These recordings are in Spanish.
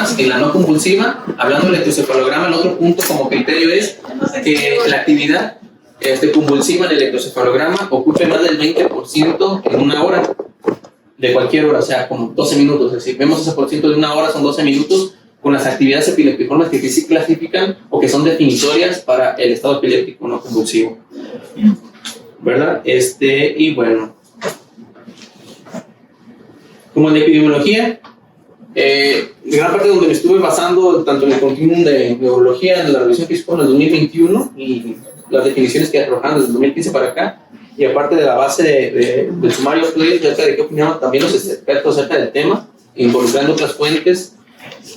más en la no convulsiva. Hablando del electrocefalograma, el otro punto como criterio es que la actividad convulsiva en el electrocefalograma ocupe más del 20% en una hora, de cualquier hora, o sea, como 12 minutos. Es decir, vemos ese por ciento de una hora, son 12 minutos, con las actividades epileptiformes que sí clasifican o que son definitorias para el estado epiléptico no convulsivo, ¿verdad? Y bueno, como en la epidemiología, gran parte donde me estuve basando, tanto en el continuum de neurología, en la revisión que hizo en el 2021 y las definiciones que arrojaron desde el 2015 para acá, y aparte de la base del sumario Place, acerca de qué opinaban también los expertos acerca del tema, involucrando otras fuentes,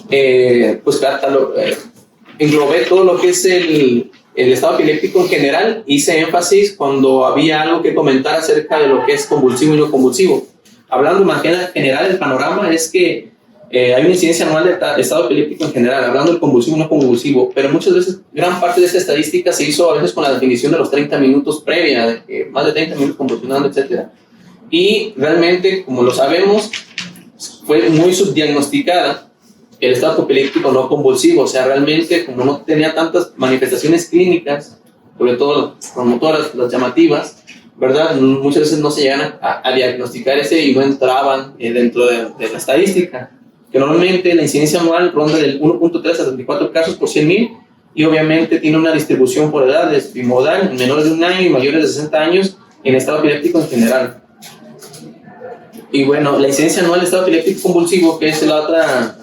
pues englobé todo lo que es el estado epiléptico en general. Hice énfasis cuando había algo que comentar acerca de lo que es convulsivo y no convulsivo. Hablando de manera general, el panorama es que hay una incidencia anual de estado epiléptico en general, hablando del convulsivo y no convulsivo, pero muchas veces, gran parte de esta estadística se hizo a veces con la definición de los 30 minutos previa, más de 30 minutos convulsionando, etc. Y realmente, como lo sabemos, fue muy subdiagnosticada el estado epiléptico no convulsivo. O sea, realmente, como no tenía tantas manifestaciones clínicas, sobre todo promotoras, las llamativas, ¿verdad? Muchas veces no se llegan a diagnosticar ese y no entraban dentro de la estadística. Que normalmente la incidencia anual ronda del 1.3 a 34 casos por 100,000 y obviamente tiene una distribución por edades bimodal, menores de 1 año y mayores de 60 años en estado epiléptico en general. Y bueno, la incidencia anual de estado epiléptico convulsivo, que es la otra,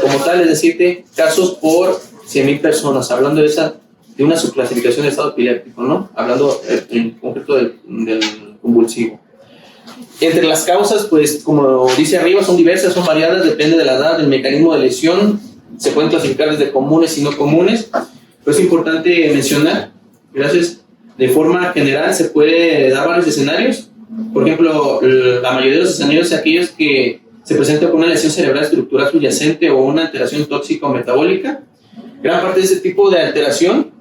como tal, es decir, casos por 100,000 personas, hablando de una subclasificación de estado epiléptico, ¿no? Hablando en concreto del convulsivo. Entre las causas, pues, como dice arriba, son diversas, son variadas, depende de la edad, del mecanismo de lesión, se pueden clasificar desde comunes y no comunes, pero es importante mencionar, gracias, de forma general se puede dar varios escenarios. Por ejemplo, la mayoría de los escenarios son aquellos que se presentan con una lesión cerebral estructural subyacente o una alteración tóxica o metabólica. Gran parte de ese tipo de alteración,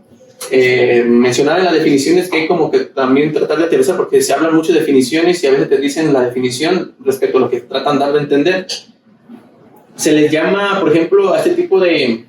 mencionada en las definiciones, que hay como que también tratar de aterrizar, porque se hablan mucho de definiciones y a veces te dicen la definición respecto a lo que tratan de dar de entender. Se les llama, por ejemplo, a este tipo de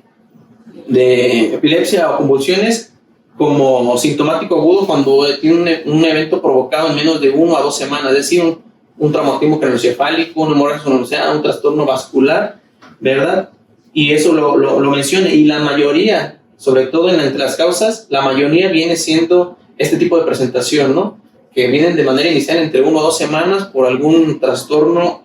epilepsia o convulsiones como sintomático agudo cuando tiene un evento provocado en menos de 1 a 2 semanas, es decir, un traumatismo craneoencefálico, una hemorragia cerebral, un trastorno vascular, ¿verdad? Y eso lo menciona, y la mayoría, sobre todo entre las causas, la mayoría viene siendo este tipo de presentación, ¿no? Que vienen de manera inicial entre 1 a 2 semanas por algún trastorno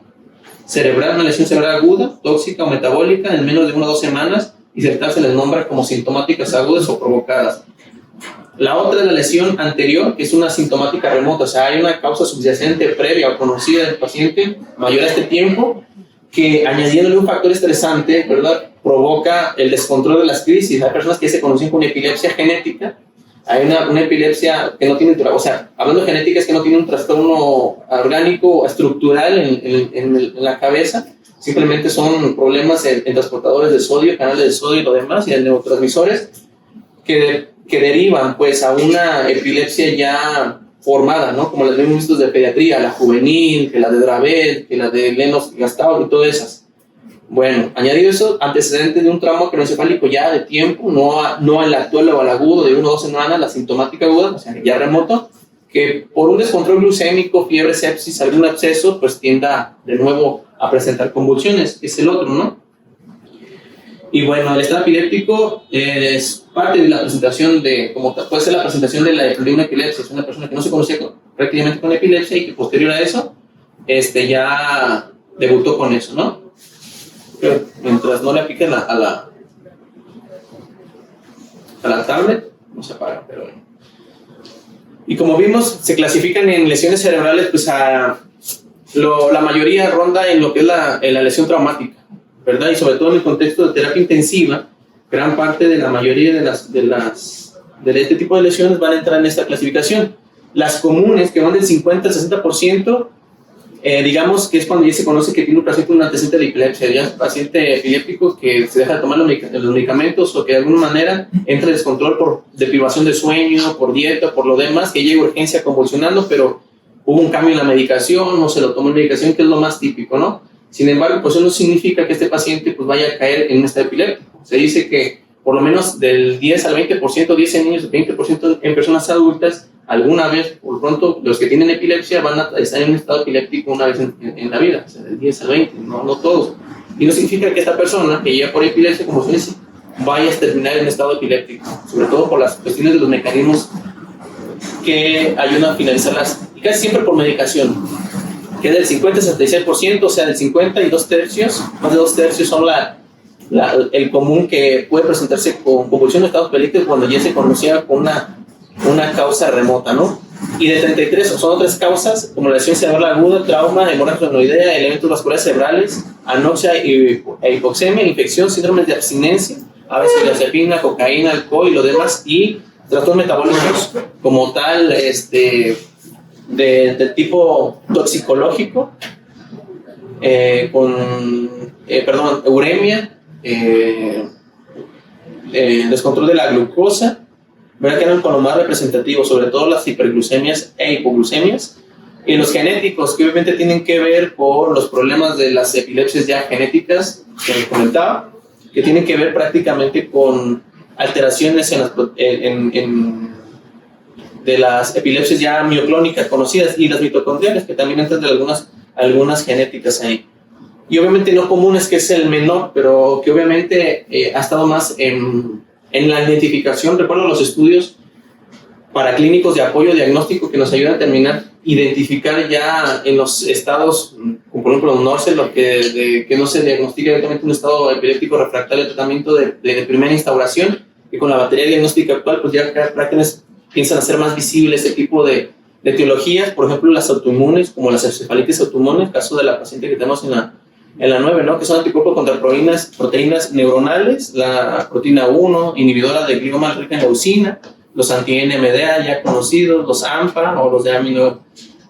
cerebral, una lesión cerebral aguda, tóxica o metabólica en menos de 1 a 2 semanas, y se les nombra como sintomáticas agudas o provocadas. La otra es la lesión anterior, que es una sintomática remota, o sea, hay una causa subyacente previa o conocida del paciente mayor a este tiempo, que añadiéndole un factor estresante, ¿verdad?, provoca el descontrol de las crisis. Hay personas que se conocen con epilepsia genética, hay una epilepsia que no tiene, o sea, hablando de genética, es que no tiene un trastorno orgánico estructural en la cabeza, simplemente son problemas en transportadores de sodio, canales de sodio y lo demás, y en neurotransmisores que derivan pues a una epilepsia ya formada, ¿no? Como las hemos visto de pediatría, la juvenil, que la de Dravet, que la de Lennox-Gastaut y todas esas. Bueno, añadido eso, antecedentes de un trauma craneoencefálico ya de tiempo, no al actual o al agudo de 1 o 2 semanas, la sintomática aguda, o sea, ya remoto, que por un descontrol glucémico, fiebre, sepsis, algún absceso, pues tienda de nuevo a presentar convulsiones, es el otro, ¿no? Y bueno, el estado epiléptico es parte de la presentación como puede ser la presentación de una epilepsia. Es una persona que no se conocía prácticamente con epilepsia y que posterior a eso ya debutó con eso, ¿no? Pero mientras no le apliquen a la tablet, no se apaga, pero bueno. Y como vimos, se clasifican en lesiones cerebrales, pues la mayoría ronda en lo que es la lesión traumática, ¿verdad? Y sobre todo en el contexto de terapia intensiva, gran parte de la mayoría de este tipo de lesiones van a entrar en esta clasificación. Las comunes, que van del 50 al 60%, digamos que es cuando ya se conoce que tiene un paciente un antecedente de epilepsia, ya es un paciente epiléptico que se deja de tomar los medicamentos o que de alguna manera entra en descontrol por deprivación de sueño, por dieta, por lo demás, que llega a urgencia convulsionando, pero hubo un cambio en la medicación, no se lo tomó la medicación, que es lo más típico, ¿no? Sin embargo, pues eso no significa que este paciente pues vaya a caer en un estado epiléptico. Se dice que por lo menos del 10 al 20%, 10 en niños, 20% en personas adultas, alguna vez, por pronto, los que tienen epilepsia van a estar en un estado epiléptico una vez en la vida, o sea, del 10 al 20, no todos. Y no significa que esta persona que llega por epilepsia, como se dice, vaya a terminar en estado epiléptico, sobre todo por las cuestiones de los mecanismos que ayudan a finalizarlas, y casi siempre por medicación, que es del 50-76%, o sea, del 50 y 2/3, más de 2/3 son el común que puede presentarse con convulsión de estado epiléptico cuando ya se conocía con una causa remota, ¿no? Y de 33 son otras causas, como lesión cerebral aguda, trauma, hemorragia glenoidea, elementos vasculares cerebrales, anoxia e hipoxemia, infección, síndromes de abstinencia, a veces diazepina, cocaína, alcohol y lo demás, y trastornos metabólicos como tal, del tipo toxicológico, uremia, descontrol de la glucosa, ¿verdad? Que eran con lo más representativo, sobre todo las hiperglucemias e hipoglucemias, y los genéticos, que obviamente tienen que ver con los problemas de las epilepsias ya genéticas, que les comentaba, que tienen que ver prácticamente con alteraciones de las epilepsias ya mioclónicas conocidas, y las mitocondriales, que también entran de algunas genéticas ahí. Y obviamente no comunes, que es el menor, pero que obviamente ha estado más en la identificación. Recuerdo los estudios paraclínicos de apoyo diagnóstico que nos ayudan a identificar ya en los estados, como por ejemplo NORCE, que no se diagnostica directamente un estado epiléptico refractario al tratamiento de primera instauración, y con la batería diagnóstica actual pues ya prácticamente piensan hacer más visible este tipo de etiologías, por ejemplo las autoinmunes, como las encefalitis autoinmunes, caso de la paciente que tenemos en la 9, ¿no? Que son anticuerpos contra proteínas neuronales, la proteína 1, inhibidora de glioma rica en leucina, los anti-NMDA ya conocidos, los AMPA o los de amino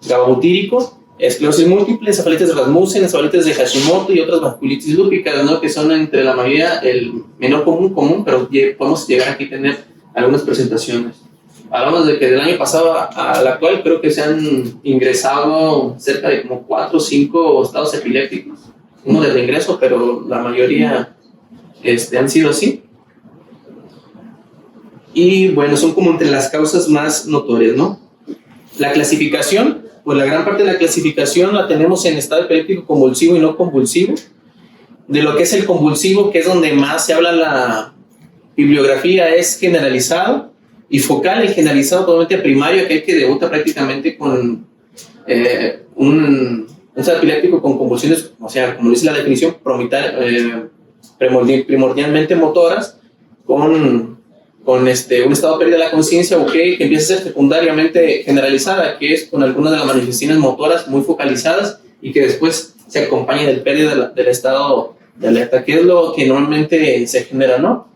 gababutírico, esclerosis múltiple, encefalitis de Rasmussen, encefalitis de Hashimoto y otras vasculitis lúpicas, ¿no? Que son entre la mayoría el menor común, pero podemos llegar aquí a tener algunas presentaciones. Hablamos de que del año pasado al actual creo que se han ingresado cerca de como 4 o 5 estados epilépticos, uno de reingreso, pero la mayoría han sido así. Y bueno, son como entre las causas más notorias, ¿no? La clasificación, pues la gran parte de la clasificación la tenemos en estado epiléptico convulsivo y no convulsivo. De lo que es el convulsivo, que es donde más se habla la bibliografía, es generalizado y focal. El generalizado totalmente primario, aquel que debuta prácticamente con un estado epiléptico con convulsiones, o sea, como dice la definición, primordialmente motoras, con un estado de pérdida de la conciencia, que empieza a ser secundariamente generalizada, que es con algunas de las manifestaciones motoras muy focalizadas y que después se acompaña del pérdida del estado de alerta, que es lo que normalmente se genera, ¿no?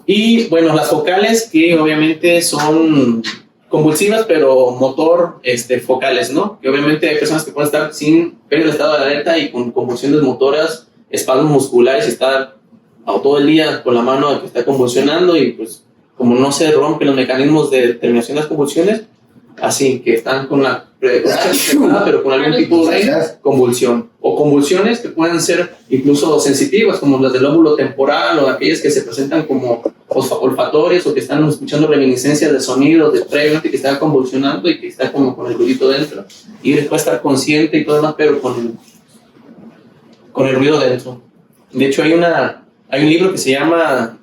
Y bueno, las focales, que obviamente son convulsivas, pero motor focales, ¿no? Que obviamente hay personas que pueden estar sin pérdida del estado de alerta y con convulsiones motoras, espasmos musculares, y estar todo el día con la mano que está convulsionando, y pues como no se rompen los mecanismos de terminación de las convulsiones, así que están con la pero con algún tipo de convulsión, o convulsiones que pueden ser incluso sensitivas, como las del lóbulo temporal, o aquellas que se presentan como olfatorias, o que están escuchando reminiscencias de sonidos de previamente que están convulsionando y que está como con el ruidito dentro, y después estar consciente y todo demás, pero con el ruido dentro. De hecho hay un libro que se llama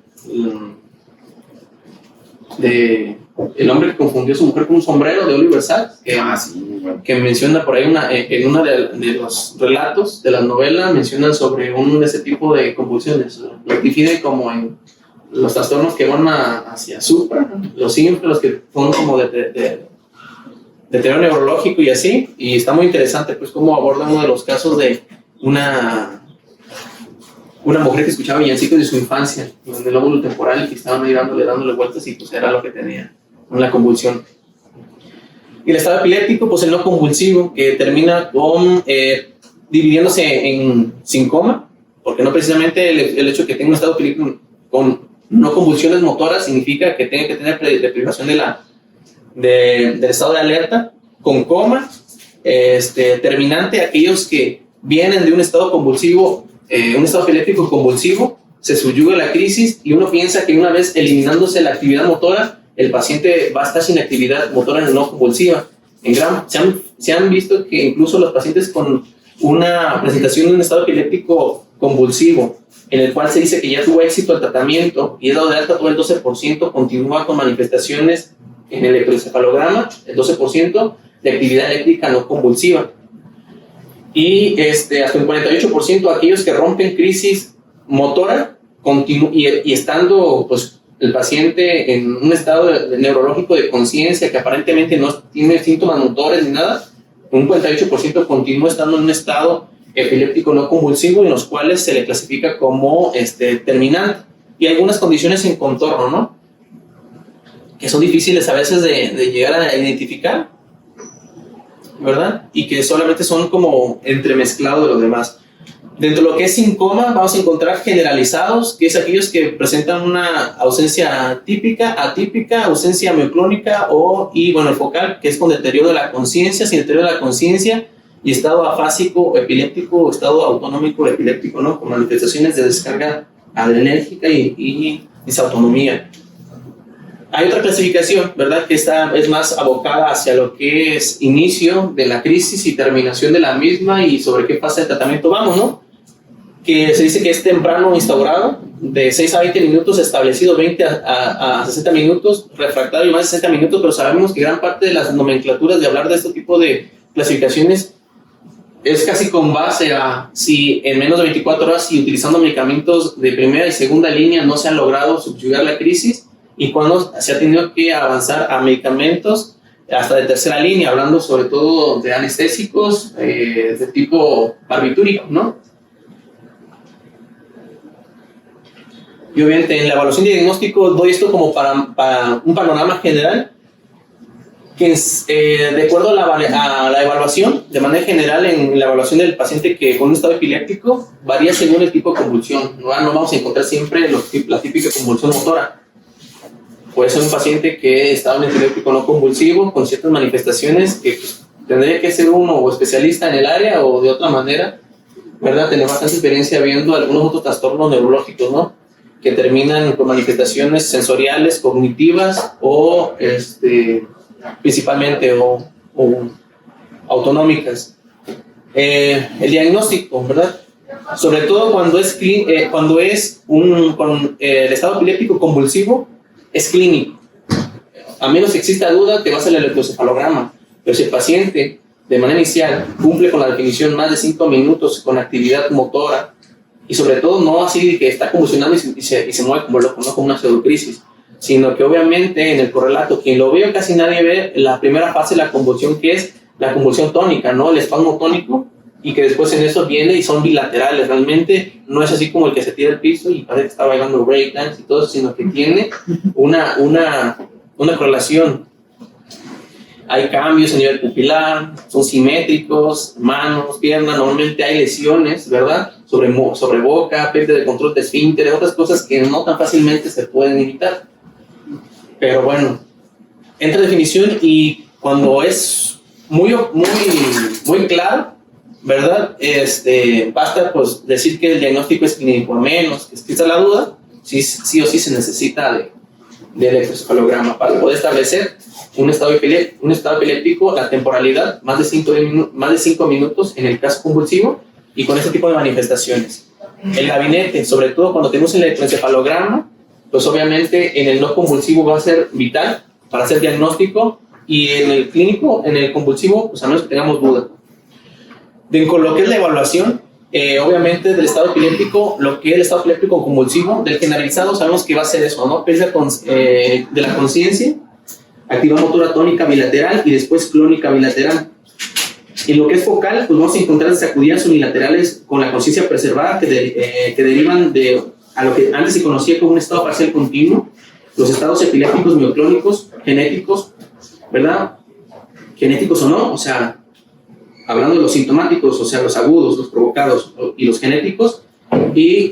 El hombre que confundió a su mujer con un sombrero, de Oliver Sacks, que menciona por ahí en uno de los relatos de la novela, mencionan sobre de ese tipo de convulsiones. Lo define como en los trastornos que van hacia supra, los simples, los que son como de deterioro neurológico y así. Y está muy interesante pues cómo aborda uno de los casos de una mujer que escuchaba villancicos de su infancia en el lóbulo temporal, y que estaban ahí dándole vueltas, y pues era lo que tenía, una convulsión. Y el estado epiléptico, pues el no convulsivo, que termina con dividiéndose sin coma, porque no precisamente el hecho de que tenga un estado epiléptico con no convulsiones motoras significa que tenga que tener deprivación del estado de alerta, con coma, terminante aquellos que vienen de un estado convulsivo, un estado epiléptico convulsivo, se subyuga la crisis y uno piensa que una vez eliminándose la actividad motora, el paciente va a estar sin actividad motora no convulsiva. Se han visto que incluso los pacientes con una presentación de un estado epiléptico convulsivo, en el cual se dice que ya tuvo éxito el tratamiento y es dado de alta, todo el 12% continúa con manifestaciones en el electroencefalograma, el 12% de actividad eléctrica no convulsiva. Y hasta un 48% aquellos que rompen crisis motora y estando pues, el paciente en un estado neurológico de conciencia que aparentemente no tiene síntomas motores ni nada, un 48% continúa estando en un estado epiléptico no convulsivo, en los cuales se le clasifica como terminante. Y algunas condiciones en contorno, ¿no? Que son difíciles a veces de llegar a identificar, ¿verdad? Y que solamente son como entremezclados de los demás. Dentro de lo que es sin coma, vamos a encontrar generalizados, que es aquellos que presentan una ausencia típica, atípica, ausencia mioclónica y el focal, que es con deterioro de la conciencia, sin deterioro de la conciencia, y estado afásico epiléptico, estado autonómico epiléptico, ¿no? Con manifestaciones de descarga adrenérgica y disautonomía. Hay otra clasificación, ¿verdad? Que esta es más abocada hacia lo que es inicio de la crisis y terminación de la misma y sobre qué fase de tratamiento vamos, ¿no? Que se dice que es temprano instaurado, de 6 a 20 minutos, establecido 20 a 60 minutos, refractario más de 60 minutos, pero sabemos que gran parte de las nomenclaturas de hablar de este tipo de clasificaciones es casi con base a si en menos de 24 horas y utilizando medicamentos de primera y segunda línea no se ha logrado subyugar la crisis, y cuando se ha tenido que avanzar a medicamentos hasta de tercera línea, hablando sobre todo de anestésicos de tipo barbitúrico, ¿no? Y obviamente en la evaluación de diagnóstico doy esto como para un panorama general, que es, de acuerdo a la evaluación, de manera general en la evaluación del paciente que con un estado epiléptico varía según el tipo de convulsión, no vamos a encontrar siempre la típica convulsión motora. Puede ser un paciente que está en epiléptico no convulsivo con ciertas manifestaciones que pues, tendría que ser uno o especialista en el área o de otra manera, ¿verdad? Tener bastante experiencia viendo algunos otros trastornos neurológicos, ¿no? Que terminan con manifestaciones sensoriales, cognitivas o principalmente o autonómicas. El diagnóstico, ¿verdad? Sobre todo cuando es el estado epiléptico convulsivo, es clínico. A menos que exista duda, te vas al electroencefalograma. Pero si el paciente, de manera inicial, cumple con la definición más de 5 minutos con actividad motora, y sobre todo no así que está convulsionando y se mueve como loco, no como una pseudocrisis, sino que obviamente en el correlato, quien lo ve casi nadie ve la primera fase de la convulsión, que es la convulsión tónica, ¿no? El espasmo tónico, y que después en eso viene y son bilaterales. Realmente no es así como el que se tira al piso y parece que está bailando breakdance y todo eso, sino que tiene una correlación. Hay cambios a nivel pupilar, son simétricos, manos, piernas, normalmente hay lesiones, ¿verdad? Sobre boca, pérdida de control de esfínteres, otras cosas que no tan fácilmente se pueden imitar. Pero bueno, entra definición y cuando es muy claro, ¿verdad? Basta pues decir que el diagnóstico es clínico, a menos que exista la duda, sí o sí se necesita de electroencefalograma para poder establecer un estado epiléptico, la temporalidad, más de 5 minutos en el caso convulsivo y con este tipo de manifestaciones. El gabinete, sobre todo cuando tenemos el electroencefalograma, pues obviamente en el no convulsivo va a ser vital para hacer diagnóstico, y en el clínico, en el convulsivo, pues a menos que tengamos duda. Con lo que es la evaluación, obviamente del estado epiléptico, lo que es el estado epiléptico convulsivo, del generalizado sabemos que va a ser eso, ¿no? Pérdida de la conciencia, actividad motora tónica bilateral y después clónica bilateral. En lo que es focal, pues vamos a encontrar sacudidas unilaterales con la conciencia preservada que derivan de a lo que antes se conocía como un estado parcial continuo, los estados epilépticos mioclónicos, genéticos, ¿verdad? Genéticos o no, o sea, hablando de los sintomáticos, o sea, los agudos, los provocados y los genéticos, y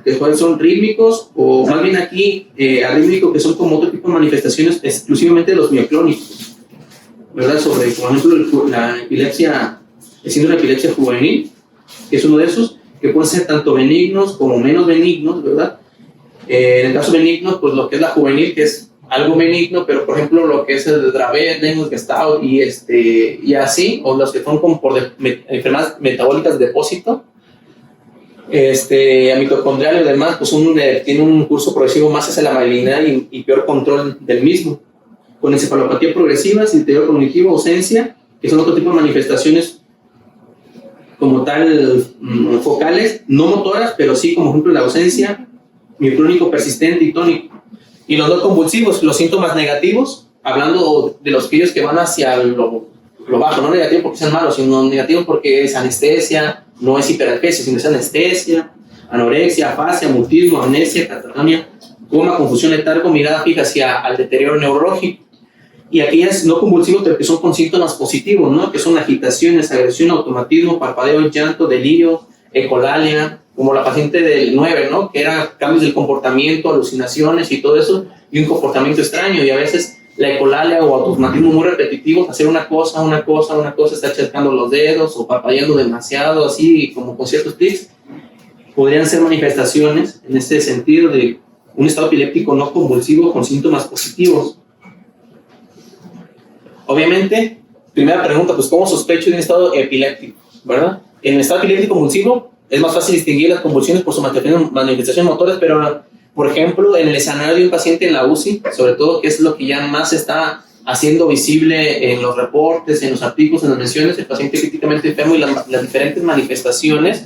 después son rítmicos, o más bien aquí arrítmicos, que son como otro tipo de manifestaciones exclusivamente de los mioclónicos, ¿verdad? Sobre, por ejemplo, la epilepsia, el síndrome de epilepsia juvenil, que es uno de esos, que pueden ser tanto benignos como menos benignos, ¿verdad? En el caso benigno, pues lo que es la juvenil, que es algo benigno, pero por ejemplo lo que es el Dravet, Lennox-Gastaut y así, o los que son como por enfermedades metabólicas de depósito, a mitocondrial y demás, pues tiene un curso progresivo más hacia la malignidad y peor control del mismo. Con encefalopatía progresiva, deterioro cognitivo, ausencia, que son otro tipo de manifestaciones como tal focales, no motoras, pero sí como ejemplo la ausencia, mioclónico persistente y tónico. Y los no convulsivos, los síntomas negativos, hablando de los aquellos que van hacia lo bajo, no negativo porque sean malos, sino negativo porque es anestesia, no es hiperalgesia, sino es anestesia, anorexia, afasia, mutismo, amnesia, catatonia, coma, confusión, letargo, mirada fija hacia el deterioro neurológico. Y aquellas no convulsivos, pero que son con síntomas positivos, ¿no? Que son agitaciones, agresión, automatismo, parpadeo, llanto, delirio, ecolalia, como la paciente del 9, ¿no? Que era cambios del comportamiento, alucinaciones y todo eso, y un comportamiento extraño, y a veces la ecolalia o automatismo muy repetitivos, hacer una cosa, estar chascando los dedos o parpadeando demasiado, así como con ciertos tics, podrían ser manifestaciones en este sentido de un estado epiléptico no convulsivo con síntomas positivos. Obviamente, primera pregunta, pues ¿cómo sospecho de un estado epiléptico? ¿Verdad? En el estado epiléptico convulsivo es más fácil distinguir las convulsiones por sus manifestaciones motoras, pero por ejemplo, en el escenario de un paciente en la UCI, sobre todo, que es lo que ya más se está haciendo visible en los reportes, en los artículos, en las menciones, el paciente críticamente enfermo y las diferentes manifestaciones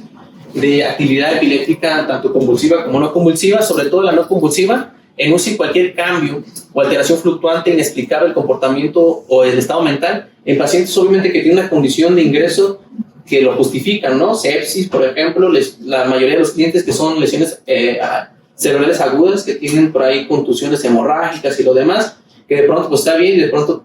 de actividad epiléptica, tanto convulsiva como no convulsiva, sobre todo la no convulsiva. En UCI, cualquier cambio o alteración fluctuante inexplicable del comportamiento o el estado mental, en pacientes obviamente que tienen una condición de ingreso que lo justifican, ¿no? Sepsis, por ejemplo, la mayoría de los clientes que son lesiones cerebrales agudas, que tienen por ahí contusiones hemorrágicas y lo demás, que de pronto pues está bien y de pronto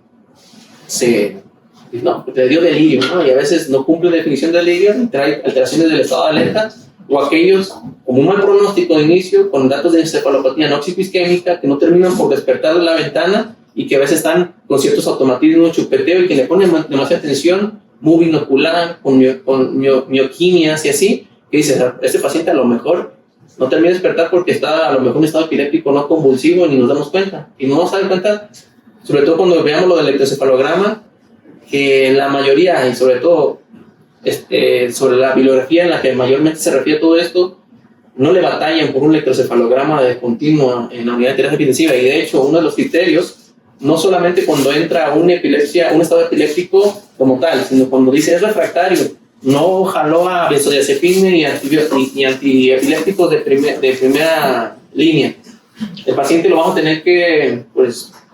te dio delirio, ¿no? Y a veces no cumple la definición de delirio y trae alteraciones del estado de alerta, o aquellos como un mal pronóstico de inicio, con datos de encefalopatía noxicoisquémica que no terminan por despertar de la ventana y que a veces están con ciertos automatismos, chupeteo y que le ponen demasiada atención, muy binocular, con mioquimias y así, que dices, este paciente a lo mejor no termina de despertar porque está a lo mejor en un estado epiléptico no convulsivo y ni nos damos cuenta. Y no nos damos cuenta, sobre todo cuando veamos lo del electroencefalograma, que la mayoría, y sobre todo sobre la bibliografía en la que mayormente se refiere a todo esto, no le batallan por un electroencefalograma de continuo en la unidad de terapia intensiva. Y de hecho, uno de los criterios, no solamente cuando entra una epilepsia, un estado epiléptico como tal, sino cuando dice es refractario, no jaló a benzodiazepina y antiepilépticos de primera línea, el paciente lo vamos a tener que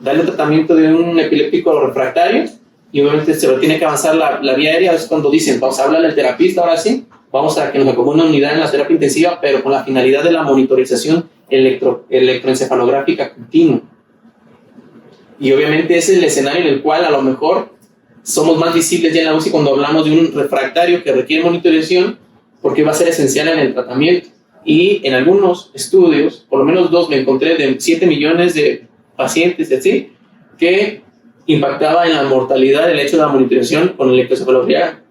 darle un tratamiento de un epiléptico refractario y obviamente se lo tiene que avanzar la vía aérea. Es cuando dicen, vamos a hablarle al terapista, ahora sí, vamos a que nos acomode una unidad en la terapia intensiva, pero con la finalidad de la monitorización electroencefalográfica continua. Y obviamente ese es el escenario en el cual a lo mejor somos más visibles ya en la UCI cuando hablamos de un refractario que requiere monitorización, porque va a ser esencial en el tratamiento. Y en algunos estudios, por lo menos 2 me encontré de 7 millones de pacientes, así, que impactaba en la mortalidad el hecho de la monitorización con electroencefalografía,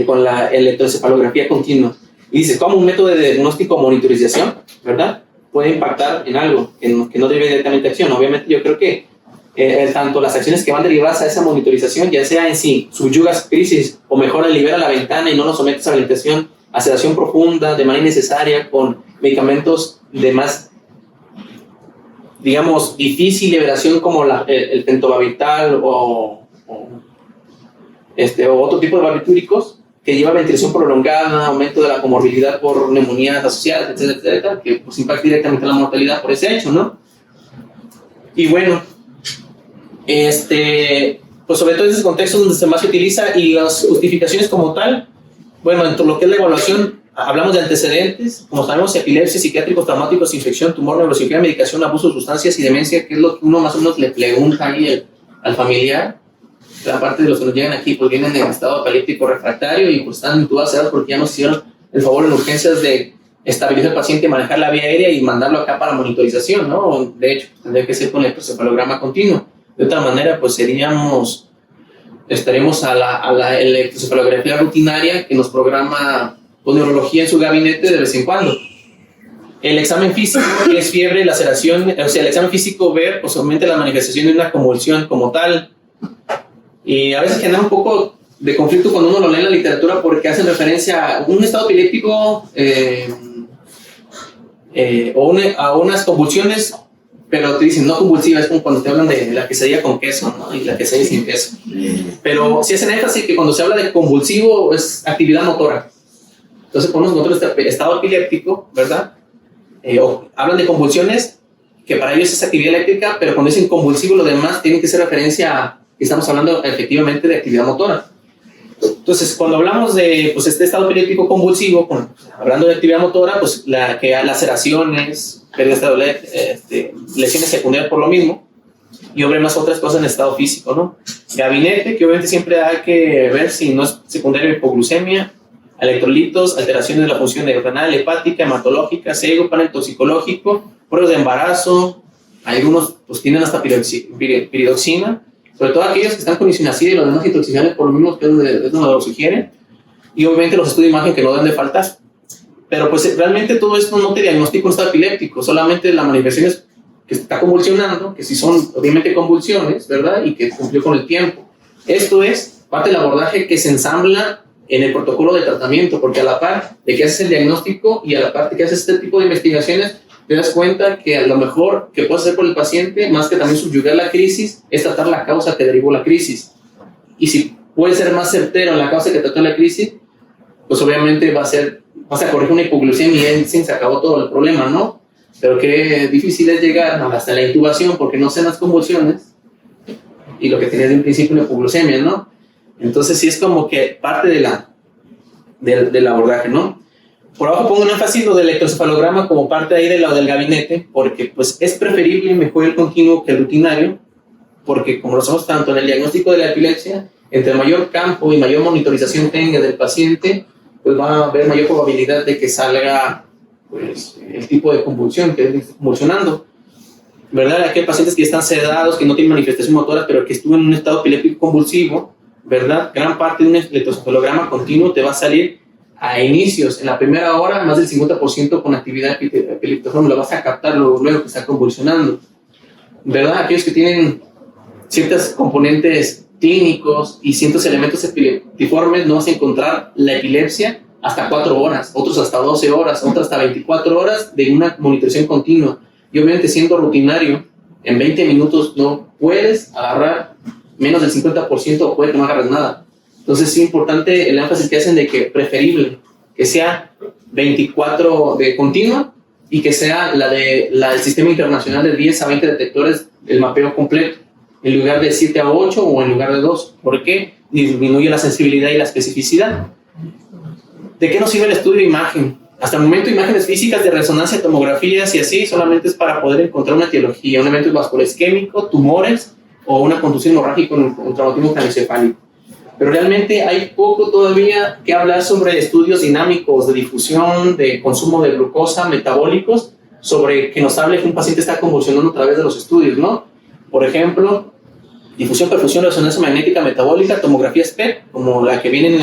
con la electroencefalografía continua. Y dices, ¿cómo un método de diagnóstico o monitorización, verdad, puede impactar en algo que no debe directamente acción? Obviamente yo creo que tanto las acciones que van derivadas a esa monitorización, ya sea en sí, subyugas crisis o mejora, libera la ventana y no lo sometes a ventilación, a sedación profunda de manera innecesaria con medicamentos de más, digamos, difícil liberación como el pentobarbital o otro tipo de barbitúricos que lleva ventilación prolongada, aumento de la comorbilidad por neumonías asociadas, etcétera, etcétera, que pues impacta directamente la mortalidad por ese hecho, ¿no? Y bueno, pues sobre todo en esos contextos donde más se utiliza y las justificaciones como tal, bueno, en lo que es la evaluación, hablamos de antecedentes, como sabemos, epilepsia, psiquiátricos, traumáticos, infección, tumor, neurocirugía, medicación, abuso de sustancias y demencia, que es lo que uno más o menos le pregunta ahí al familiar. Gran parte de los que nos llegan aquí pues vienen en estado epiléptico refractario y pues están intubados porque ya nos hicieron el favor en urgencias de estabilizar al paciente, manejar la vía aérea y mandarlo acá para monitorización, ¿no? De hecho, tendría que ser con electroencefalograma continuo. De otra manera, pues seríamos estaremos a la electroencefalografía rutinaria que nos programa pues, neurología en su gabinete de vez en cuando. El examen físico es fiebre, laceración, o sea, el examen físico ver posiblemente la manifestación de una convulsión como tal. Y a veces genera un poco de conflicto cuando uno lo lee en la literatura porque hacen referencia a un estado epiléptico a unas convulsiones, pero te dicen no convulsiva, es como cuando te hablan de la quesadilla con queso, ¿no? Y la quesadilla sin queso. Pero si hacen énfasis que cuando se habla de convulsivo es actividad motora. Entonces ponemos nosotros este estado epiléptico, ¿verdad? O hablan de convulsiones, que para ellos es actividad eléctrica, pero cuando dicen convulsivo, lo demás tiene que ser referencia a que estamos hablando efectivamente de actividad motora. Entonces, cuando hablamos de pues, este estado epiléptico convulsivo, hablando de actividad motora, pues que hay laceraciones, pérdida de lesiones secundarias por lo mismo, y obviamente otras cosas en estado físico, ¿no? Gabinete, que obviamente siempre hay que ver si no es secundaria hipoglucemia, electrolitos, alteraciones de la función renal, hepática, hematológica, ciego, panel toxicológico, pruebas de embarazo, algunos pues tienen hasta piridoxina, sobre todo aquellos que están con isonacida y los demás intoxicables por lo mismo que es donde lo sugieren, y obviamente los estudios de imagen que no deben de faltar. Pero pues realmente todo esto no te diagnostica un estado epiléptico, solamente la manifestación es que está convulsionando, que si son obviamente convulsiones, ¿verdad? Y que cumplió con el tiempo. Esto es parte del abordaje que se ensambla en el protocolo de tratamiento, porque a la par de que haces el diagnóstico y a la par de que haces este tipo de investigaciones, te das cuenta que a lo mejor que puedes hacer por el paciente, más que también subyugar la crisis, es tratar la causa que derivó la crisis. Y si puede ser más certero en la causa que trató la crisis, pues obviamente vas a corregir una hipoglucemia y se acabó todo el problema, ¿no? Pero qué difícil es llegar hasta la intubación porque no se dan las convulsiones y lo que tenías de un principio una hipoglucemia, ¿no? Entonces sí es como que parte del abordaje, ¿no? Por abajo pongo un énfasis lo del electroencefalograma como parte ahí del gabinete, porque pues es preferible mejor el continuo que el rutinario, porque como lo hacemos tanto en el diagnóstico de la epilepsia, entre mayor campo y mayor monitorización tenga del paciente, pues va a haber mayor probabilidad de que salga pues, el tipo de convulsión que es convulsionando, ¿verdad? Aquí hay pacientes que están sedados, que no tienen manifestación motora, pero que estuvo en un estado epiléptico convulsivo, ¿verdad? Gran parte de un electroencefalograma continuo te va a salir a inicios, en la primera hora, más del 50% con actividad epiléptica, lo vas a captar luego que está convulsionando, ¿verdad? Aquellos que tienen ciertos componentes clínicos y ciertos elementos epileptiformes, no vas a encontrar la epilepsia hasta 4 horas, otros hasta 12 horas, otros hasta 24 horas de una monitorización continua. Y obviamente siendo rutinario, en 20 minutos no puedes agarrar menos del 50% o puede que no agarres nada. Entonces es importante el énfasis que hacen de que preferible que sea 24 de continua y que sea el sistema internacional de 10 a 20 detectores el mapeo completo, en lugar de 7 a 8 o en lugar de 2. ¿Por qué? Disminuye la sensibilidad y la especificidad. ¿De qué nos sirve el estudio de imagen? Hasta el momento, imágenes físicas de resonancia, tomografías y así solamente es para poder encontrar una etiología, un evento vascular isquémico, tumores o una contusión hemorrágica con un traumatismo craneoencefálico. Pero realmente hay poco todavía que hablar sobre estudios dinámicos de difusión, de consumo de glucosa, metabólicos, sobre que nos hable que un paciente está convulsionando a través de los estudios, ¿no? Por ejemplo, difusión, perfusión, resonancia magnética metabólica, tomografía SPECT, como la que viene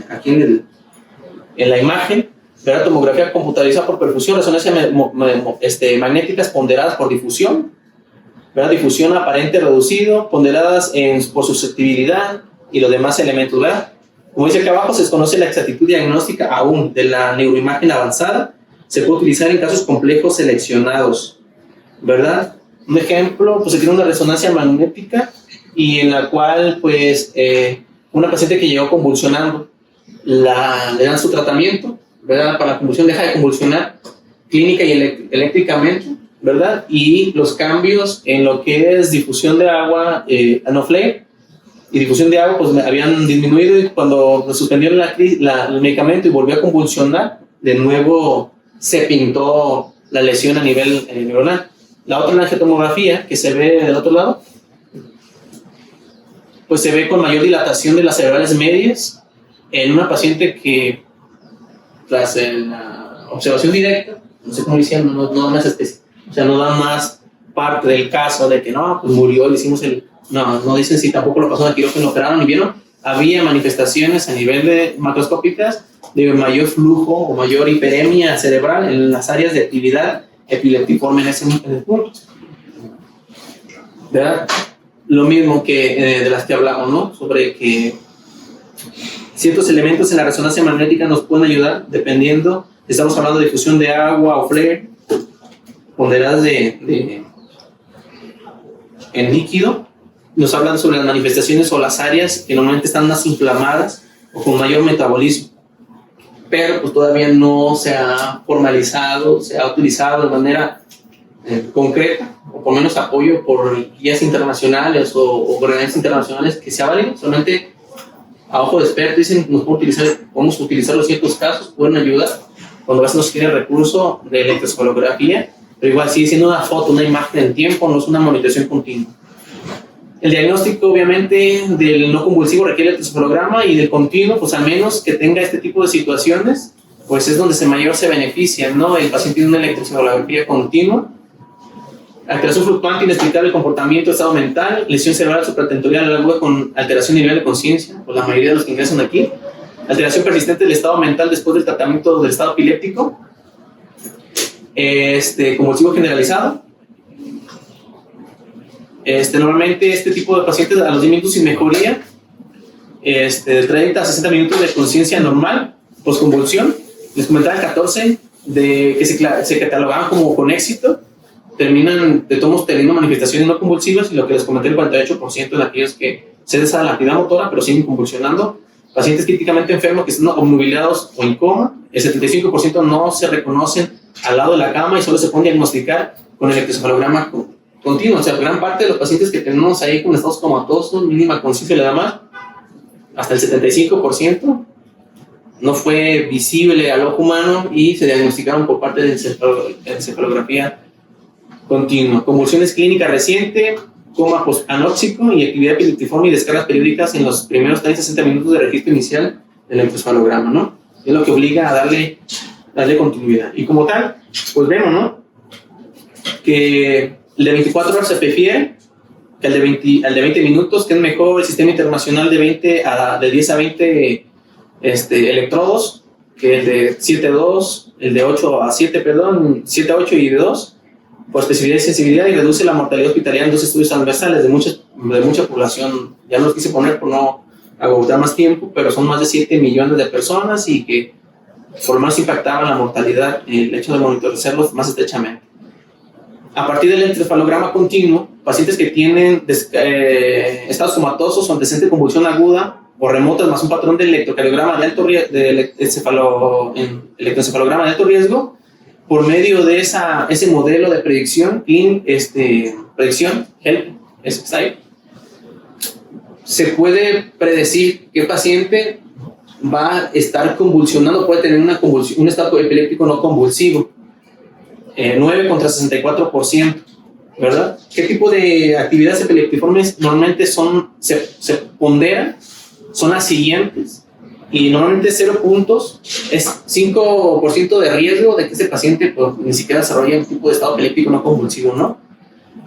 aquí en la imagen, ¿verdad? Tomografía computarizada por perfusión, resonancia magnéticas ponderadas por difusión, ¿verdad? Difusión aparente reducido, ponderadas por susceptibilidad y los demás elementos, ¿verdad? Como dice acá abajo, se desconoce la exactitud diagnóstica aún de la neuroimagen avanzada, se puede utilizar en casos complejos seleccionados, ¿verdad? Un ejemplo, pues se tiene una resonancia magnética y en la cual, pues, una paciente que llegó convulsionando, le dan su tratamiento, ¿verdad? Para la convulsión deja de convulsionar clínica y eléctricamente, ¿verdad? Y los cambios en lo que es difusión de agua, anoflare, y difusión de agua, pues habían disminuido y cuando suspendieron el medicamento y volvió a convulsionar, de nuevo se pintó la lesión a nivel neuronal. La otra angiotomografía que se ve del otro lado, pues se ve con mayor dilatación de las cerebrales medias en una paciente que tras la observación directa, no sé cómo decían, no más o sea, no da más parte del caso de que no, pues murió, le hicimos no dicen si tampoco lo pasaron a quirófano, lo operaron y vieron, había manifestaciones a nivel de macroscópicas de mayor flujo o mayor hiperemia cerebral en las áreas de actividad epileptiforme en el punto. ¿Verdad? Lo mismo que de las que hablamos, ¿no? Sobre que ciertos elementos en la resonancia magnética nos pueden ayudar dependiendo, estamos hablando de difusión de agua o flare, ponderadas en líquido, nos hablan sobre las manifestaciones o las áreas que normalmente están más inflamadas o con mayor metabolismo, pero pues todavía no se ha formalizado, se ha utilizado de manera concreta, o por menos apoyo por guías internacionales o organismos internacionales que sea válido. Solamente a ojo de experto dicen nos podemos utilizar los ciertos casos, pueden ayudar cuando a veces nos quiere recurso de electroencefalografía, pero igual sigue siendo una foto, una imagen en tiempo, no es una monitorización continua. El diagnóstico, obviamente, del no convulsivo requiere electroencefalograma, y del continuo, pues al menos que tenga este tipo de situaciones, pues es donde mayor se beneficia, ¿no? El paciente tiene una electroencefalografía continua, alteración fluctuante inexplicable del comportamiento, estado mental, lesión cerebral supratentorial aguda con alteración de nivel de conciencia, pues la mayoría de los que ingresan aquí, alteración persistente del estado mental después del tratamiento del estado epiléptico, convulsivo generalizado. Normalmente este tipo de pacientes a los 10 minutos sin mejoría, de 30 a 60 minutos de conciencia normal, postconvulsión, les comentaba el 14 que se catalogaban como con éxito, terminan de todos teniendo manifestaciones no convulsivas, y lo que les comenté, el 48% de aquellos que cesa la actividad motora pero siguen convulsionando. Pacientes críticamente enfermos que están obnubilados o en coma, el 75% no se reconocen al lado de la cama y solo se pueden diagnosticar con el electroencefalograma continuo. O sea, gran parte de los pacientes que tenemos ahí con estados comatosos, mínima conciencia y la demás, hasta el 75% no fue visible al ojo humano y se diagnosticaron por parte de encefalografía continua. Convulsiones clínicas reciente, coma postanóxico y actividad epileptiforme y descargas periódicas en los primeros 30-60 minutos de registro inicial del electroencefalograma, ¿no? Es lo que obliga a darle continuidad. Y como tal, pues vemos, ¿no? Que el de 24 horas se prefiere que el de 20 minutos, que es mejor el sistema internacional de 10 a 20 electrodos, que el de 7-2, el de 8 a 7, perdón, 7 a 8 y de 2, por especificidad y sensibilidad, y reduce la mortalidad hospitalaria en 2 estudios transversales de mucha población. Ya no los quise poner por no agotar más tiempo, pero son más de 7 millones de personas, y que por lo menos impactaban la mortalidad el hecho de monitorizarlos más estrechamente. A partir del electroencefalograma continuo, pacientes que tienen estados comatosos o antecedente de convulsión aguda o remotas más un patrón de electrocardiograma de electroencefalograma de alto riesgo, por medio de ese modelo de predicción, predicción HELP, se puede predecir qué paciente va a estar convulsionando, puede tener un estado epiléptico no convulsivo. 9 contra 64%, ¿verdad? ¿Qué tipo de actividades epileptiformes normalmente se ponderan? Son las siguientes, y normalmente 0 puntos es 5% de riesgo de que ese paciente pues, ni siquiera desarrolle un tipo de estado epiléptico no convulsivo, ¿no?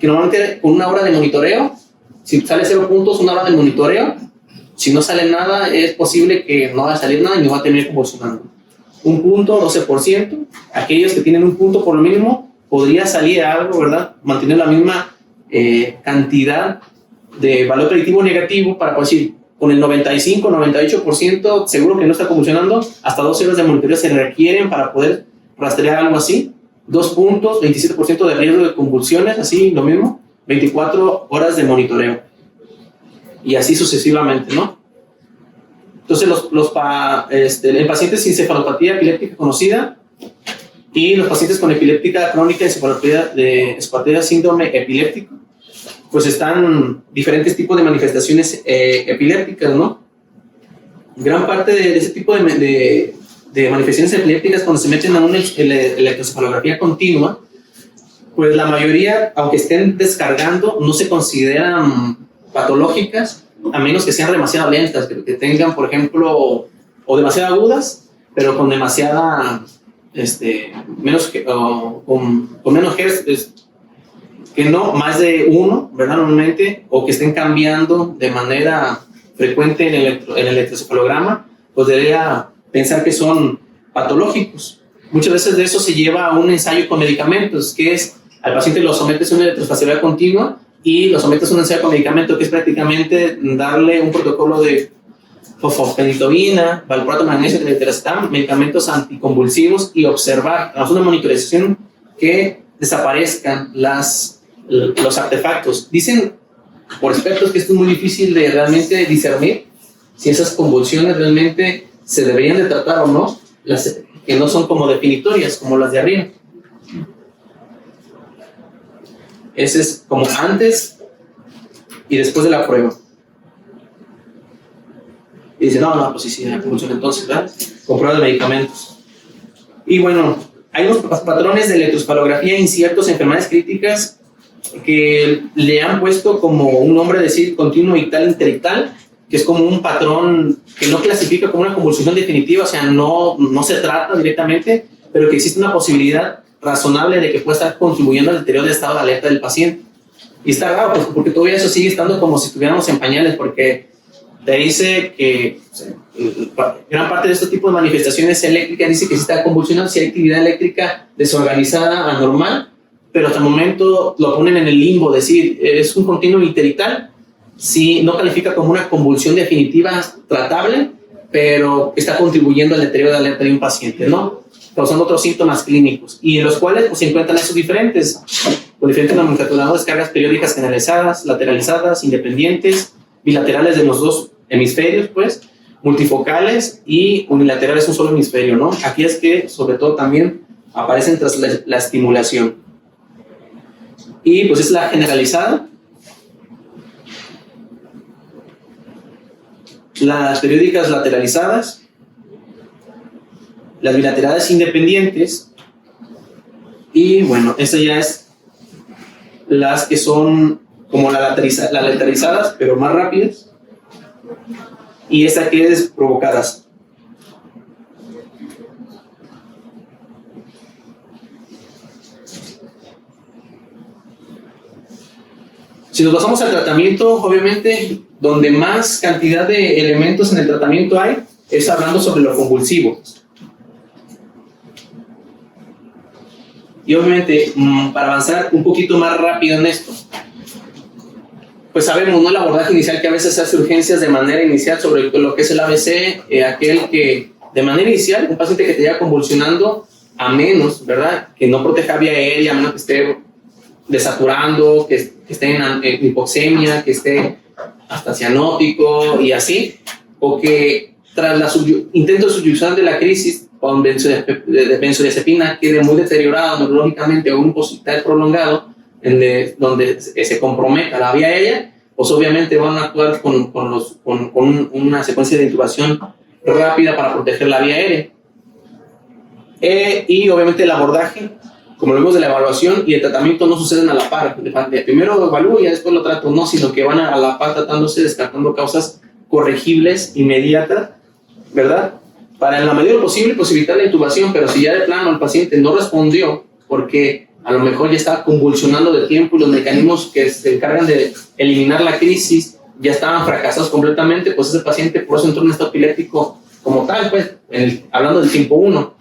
Que normalmente con una hora de monitoreo, si sale 0 puntos, una hora de monitoreo, si no sale nada, es posible que no va a salir nada y no va a tener convulsionando. 1 punto, 12%. Aquellos que tienen 1 punto por lo mínimo, podría salir algo, ¿verdad? Mantener la misma cantidad de valor predictivo negativo para poder decir, con el 95, 98% seguro que no está convulsionando, hasta 12 horas de monitoreo se requieren para poder rastrear algo así. 2 puntos, 27% de riesgo de convulsiones, así lo mismo, 24 horas de monitoreo. Y así sucesivamente, ¿no? Entonces, el paciente sin encefalopatía epiléptica conocida y los pacientes con epiléptica crónica, encefalopatía síndrome epiléptico, pues están diferentes tipos de manifestaciones epilépticas, ¿no? Gran parte de ese tipo de manifestaciones epilépticas, cuando se meten a una electroencefalografía continua, pues la mayoría, aunque estén descargando, no se consideran patológicas, a menos que sean demasiado lentas, que tengan, por ejemplo, o demasiado agudas, pero con demasiada, con menos hertz, que no, más de uno, ¿verdad? Normalmente, o que estén cambiando de manera frecuente en el electroencefalograma, pues debería pensar que son patológicos. Muchas veces de eso se lleva a un ensayo con medicamentos, que es al paciente lo sometes a una electroestimulación continua y lo sometes a un ensayo con medicamento, que es prácticamente darle un protocolo de fosfenitoína, valproato, magnesio, trimetilacetán, medicamentos anticonvulsivos y observar, haz una monitorización que desaparezcan los artefactos. Dicen por expertos que esto es muy difícil de realmente discernir si esas convulsiones realmente se deberían de tratar o no, que no son como definitorias, como las de arriba. Ese es como antes y después de la prueba. Y dice, no, pues sí, la convulsión entonces, ¿verdad? Con prueba de medicamentos. Y bueno, hay unos patrones de electroencefalografía inciertos en enfermedades críticas que le han puesto como un nombre de decir continuo ictal interictal, que es como un patrón que no clasifica como una convulsión definitiva, o sea, no se trata directamente, pero que existe una posibilidad razonable de que pueda estar contribuyendo al deterioro del estado de alerta del paciente. Y está raro, pues, porque todavía eso sigue estando como si estuviéramos en pañales, porque te dice que gran parte de este tipo de manifestaciones eléctricas dice que si está convulsionando, si hay actividad eléctrica desorganizada, anormal, pero hasta el momento lo ponen en el limbo, decir, es un continuo interictal, si no califica como una convulsión definitiva tratable, pero está contribuyendo al deterioro de alerta de un paciente, ¿no? Causando otros síntomas clínicos, y en los cuales pues, se encuentran esos diferentes, con diferentes nomenclaturas, descargas periódicas generalizadas, lateralizadas, independientes, bilaterales de los dos hemisferios, pues, multifocales y unilaterales un solo hemisferio, ¿no? Aquí es que, sobre todo, también aparecen tras la estimulación. Y pues es la generalizada, las periódicas lateralizadas, las bilaterales independientes, y bueno, esta ya es las que son como las lateralizadas, pero más rápidas, y esta que es provocadas. Si nos basamos al tratamiento, obviamente, donde más cantidad de elementos en el tratamiento hay, es hablando sobre lo convulsivo. Y obviamente, para avanzar un poquito más rápido en esto, pues sabemos, ¿no?, el abordaje inicial que a veces hace urgencias de manera inicial sobre lo que es el ABC, aquel que de manera inicial, un paciente que te lleva convulsionando, a menos, ¿verdad?, que no proteja vía aérea, a menos que esté desaturando, que esté en hipoxemia, que esté hasta cianótico y así, o que tras intento de subyugación de la crisis con benzodiazepina quede muy deteriorado neurológicamente o un posital prolongado, donde se comprometa la vía aérea, pues obviamente van a actuar con una secuencia de intubación rápida para proteger la vía aérea. Y obviamente el abordaje, como lo vemos de la evaluación y el tratamiento, no suceden a la par. Primero lo evalúo y después lo trato, no, sino que van a la par tratándose, descartando causas corregibles inmediatas, ¿verdad? Para en la medida de lo posible pues evitar la intubación, pero si ya de plano el paciente no respondió porque a lo mejor ya está convulsionando de tiempo y los mecanismos que se encargan de eliminar la crisis ya estaban fracasados completamente, pues ese paciente por eso entró en un estado epiléptico como tal, pues, hablando del tipo 1.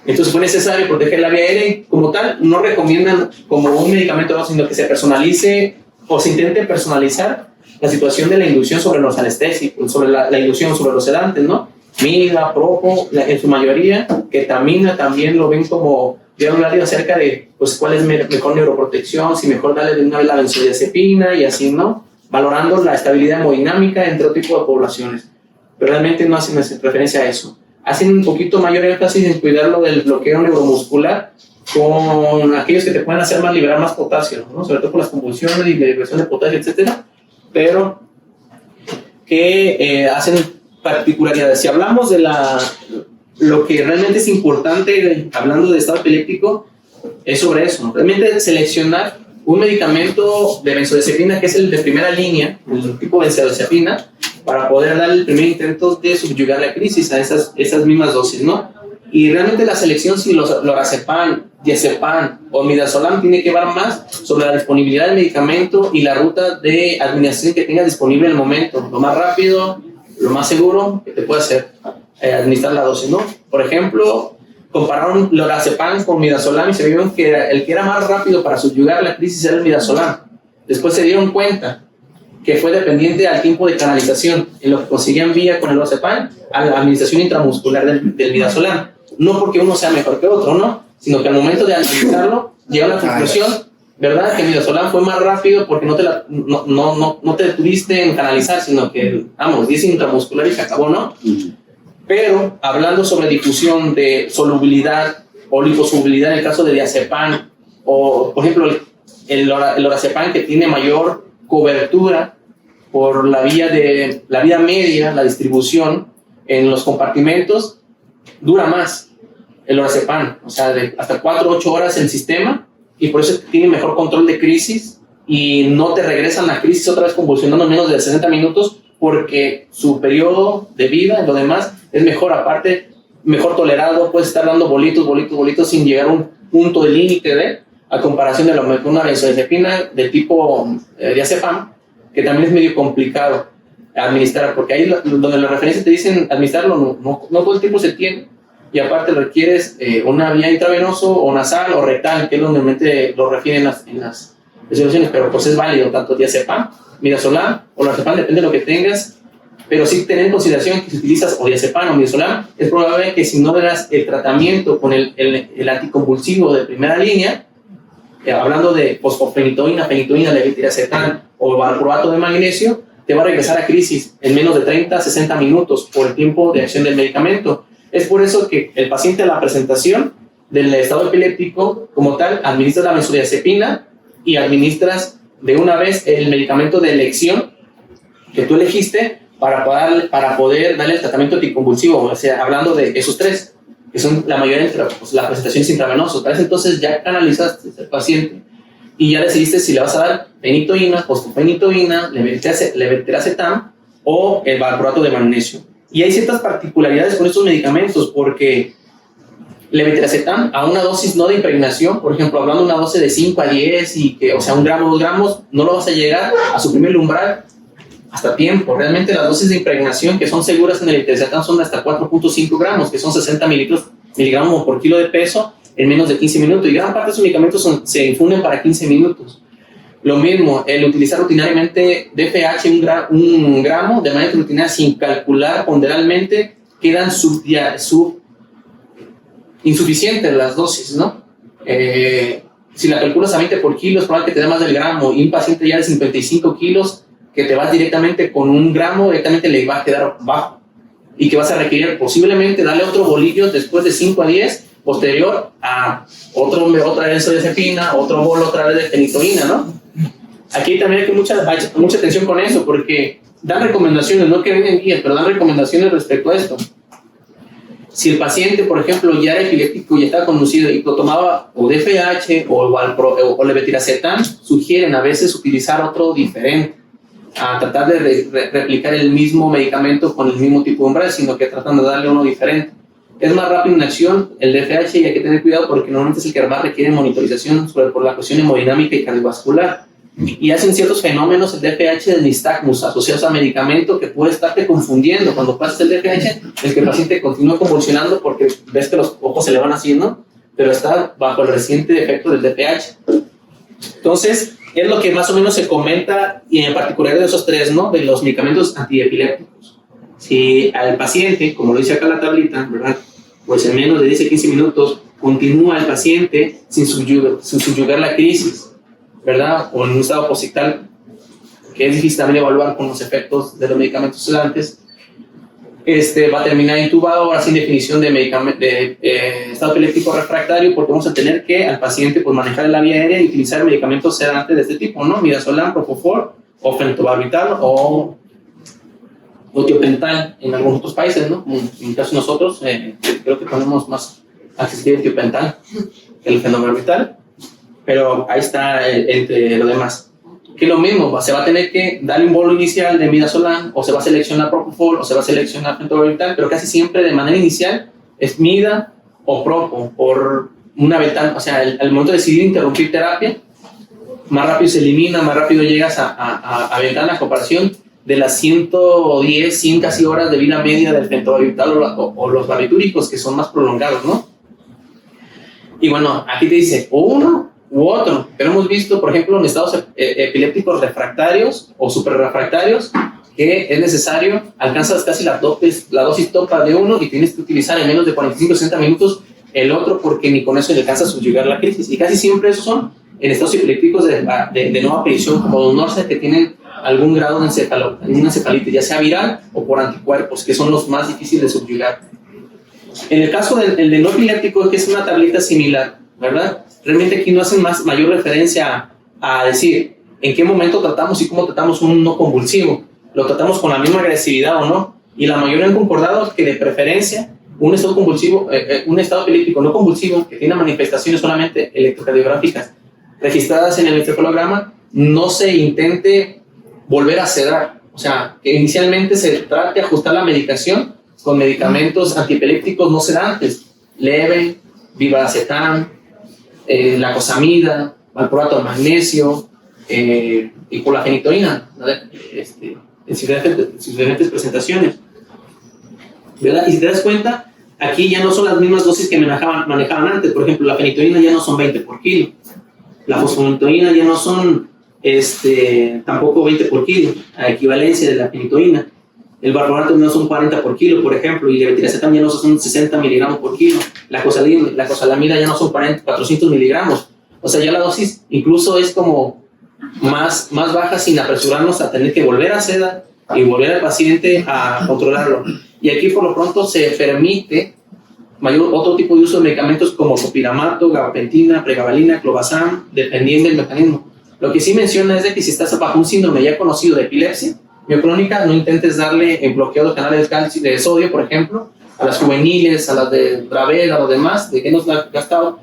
Entonces fue necesario proteger la vía aérea y como tal no recomiendan como un medicamento, no, sino que se personalice o se intente personalizar la situación de la inducción sobre los anestésicos, sobre la inducción sobre los sedantes, ¿no? Miga, propo, en su mayoría, ketamina también lo ven como, ya hablaría acerca de pues cuál es mejor neuroprotección, si mejor darle de una vez la benzodiazepina y así, ¿no? Valorando la estabilidad hemodinámica entre otro tipo de poblaciones. Pero realmente no hacen referencia a eso. Hacen un poquito mayor énfasis en cuidarlo del bloqueo neuromuscular con aquellos que te pueden hacer más liberar más potasio, ¿no? Sobre todo por las convulsiones y la liberación de potasio, etcétera, pero que hacen particularidades. Si hablamos de lo que realmente es importante hablando de estado epiléptico, es sobre eso, ¿no? Realmente seleccionar un medicamento de benzodiazepina que es el de primera línea, el tipo benzodiazepina, para poder dar el primer intento de subyugar la crisis a esas mismas dosis, ¿no? Y realmente la selección, si lorazepam, diazepam o midazolam, tiene que ver más sobre la disponibilidad del medicamento y la ruta de administración que tengas disponible en el momento. Lo más rápido, lo más seguro que te puede hacer administrar la dosis, ¿no? Por ejemplo, compararon lorazepam con midazolam y se vieron que el que era más rápido para subyugar la crisis era el midazolam. Después se dieron cuenta que fue dependiente al tiempo de canalización en lo que conseguían vía con el lorazepam a la administración intramuscular del midazolam. No porque uno sea mejor que otro, ¿no? Sino que al momento de analizarlo, llegó a la conclusión, ¿verdad? Que el midazolam fue más rápido porque no te detuviste en canalizar, sino que, vamos, 10 intramuscular y se acabó, ¿no? Pero hablando sobre difusión de solubilidad o liposolubilidad en el caso de diazepam, o por ejemplo el lorazepam, que tiene mayor cobertura por la vía media, la distribución en los compartimentos, dura más el lorazepam, o sea, hasta 4 o 8 horas en el sistema, y por eso tiene mejor control de crisis y no te regresan la crisis otra vez convulsionando en menos de 60 minutos, porque su periodo de vida, lo demás, es mejor, aparte, mejor tolerado, puedes estar dando bolitos sin llegar a un punto de límite a comparación de una benzodiazepina del tipo diazepam, que también es medio complicado administrar, porque ahí donde las referencias te dicen administrarlo, no todo el tiempo se tiene, y aparte requieres una vía intravenoso o nasal o rectal, que es donde normalmente lo refieren en las resoluciones, pero pues es válido tanto diazepam, midazolam o lorazepam, depende de lo que tengas, pero sí tener en consideración que si utilizas o diazepam o midazolam, es probable que si no le das el tratamiento con el anticonvulsivo de primera línea, hablando de fosfophenitoína, fenitoína, levetiracetam o valproato de magnesio, te va a regresar a crisis en menos de 30 a 60 minutos por el tiempo de acción del medicamento. Es por eso que el paciente a la presentación del estado epiléptico como tal, administras la benzodiazepina y administras de una vez el medicamento de elección que tú elegiste para poder darle el tratamiento anticonvulsivo, o sea, hablando de esos tres, que son la mayoría de la presentación intravenosa. Para eso entonces ya canalizaste al paciente y ya decidiste si le vas a dar fenitoína, fosfophenitoína, levetiracetam o el valproato de magnesio. Y hay ciertas particularidades con estos medicamentos, porque levetiracetam a una dosis no de impregnación, por ejemplo, hablando de una dosis de 5 a 10, o sea, 1 gramo, 2 gramos, no lo vas a llegar a su primer umbral hasta tiempo. Realmente las dosis de impregnación que son seguras en el levetiracetam son hasta 4.5 gramos, que son 60 miligramos por kilo de peso en menos de 15 minutos, y gran parte de esos medicamentos se infunden para 15 minutos. Lo mismo, el utilizar rutinariamente DFH, un gramo de manera rutinaria sin calcular ponderalmente, quedan insuficientes las dosis, ¿no? Si la calculas a 20 por kilo, es probable que te dé más del gramo, y un paciente ya de 55 kilos, que te vas directamente con 1 gramo, directamente le va a quedar bajo, y que vas a requerir posiblemente darle otro bolillo después de 5 a 10, posterior a otra benzodiazepina, otro bolo otra vez de fenitoína, ¿no? Aquí también hay que mucha atención con eso, porque dan recomendaciones, no que vengan guías, pero dan recomendaciones respecto a esto. Si el paciente, por ejemplo, ya era epiléptico y estaba conducido y tomaba o DFH o levetiracetam, sugieren a veces utilizar otro diferente, a tratar de replicar el mismo medicamento con el mismo tipo de umbral, sino que tratan de darle uno diferente. Es más rápido en acción el DFH, y hay que tener cuidado porque normalmente es el que más requiere monitorización por la cuestión hemodinámica y cardiovascular. Y hacen ciertos fenómenos el DFH del nistagmus asociados a medicamento que puede estarte confundiendo cuando pasas el DFH, el que el paciente continúa convulsionando porque ves que los ojos se le van haciendo, pero está bajo el reciente efecto del DFH. Entonces, es lo que más o menos se comenta, y en particular de esos tres, ¿no? De los medicamentos antiepilépticos. Si al paciente, como lo dice acá la tablita, ¿verdad? Pues en menos de 10 a 15 minutos continúa el paciente sin subyugar la crisis, ¿verdad? O en un estado positral, que es difícil también evaluar con los efectos de los medicamentos sedantes, va a terminar intubado, ahora sin definición de estado epiléptico refractario, porque vamos a tener que al paciente pues manejar la vía aérea y utilizar medicamentos sedantes de este tipo, ¿no? Midazolam, propofol, o fenobarbital, o tiopental en algunos otros países, ¿no? En el caso de nosotros, creo que ponemos más accesible el tiopental que el fenobarbital, pero ahí está entre lo demás. Que lo mismo, se va a tener que darle un bolo inicial de midazolam, o se va a seleccionar propofol, o se va a seleccionar fenobarbital, pero casi siempre de manera inicial es mida o propo por una ventana, o sea, al momento de decidir interrumpir terapia, más rápido se elimina, más rápido llegas a ventana a comparación de las 110, 100 casi horas de vida media del pentobarbital o los barbitúricos, que son más prolongados, ¿no? Y bueno, aquí te dice o uno u otro, pero hemos visto, por ejemplo, en estados epilépticos refractarios o superrefractarios, que es necesario, alcanzas casi la dosis topa de uno y tienes que utilizar en menos de 45-60 minutos el otro, porque ni con eso le alcanza a subyugar la crisis. Y casi siempre esos son en estados epilépticos de nueva aparición, como Don Norce, que tienen algún grado de una encefalitis, ya sea viral o por anticuerpos, que son los más difíciles de subyugar. En el caso del de no epiléptico, que es una tableta similar, ¿verdad? Realmente aquí no hacen mayor referencia a decir en qué momento tratamos y cómo tratamos un no convulsivo. Lo tratamos con la misma agresividad o no. Y la mayoría han concordado que de preferencia un estado convulsivo, un estado epiléptico no convulsivo que tiene manifestaciones solamente electrocardiográficas registradas en el electrocardiograma, no se intente volver a sedar. O sea, que inicialmente se trate de ajustar la medicación con medicamentos antiepilépticos no sedantes, leve, Vivacetam, lacosamida, valproato de magnesio y con la fenitoína, en sus diferentes presentaciones, ¿verdad? Y si te das cuenta, aquí ya no son las mismas dosis que manejaban antes. Por ejemplo, la fenitoína ya no son 20 por kilo, la fosfonitoína ya no son tampoco 20 por kilo, a equivalencia de la fenitoína. El valproato no son 40 por kilo, por ejemplo, y el levetiracetam ya no son 60 miligramos por kilo. La cosalamida ya no son 400 miligramos. O sea, ya la dosis incluso es como más baja, sin apresurarnos a tener que volver a sedar y volver al paciente a controlarlo. Y aquí por lo pronto se permite otro tipo de uso de medicamentos como topiramato, gabapentina, pregabalina, clobazam, dependiendo del mecanismo. Lo que sí menciona es de que si estás bajo un síndrome ya conocido de epilepsia miocrónica, no intentes darle en bloqueo de canales de sodio, por ejemplo, a las juveniles, a las de Dravet, a los demás, de que nos ha gastado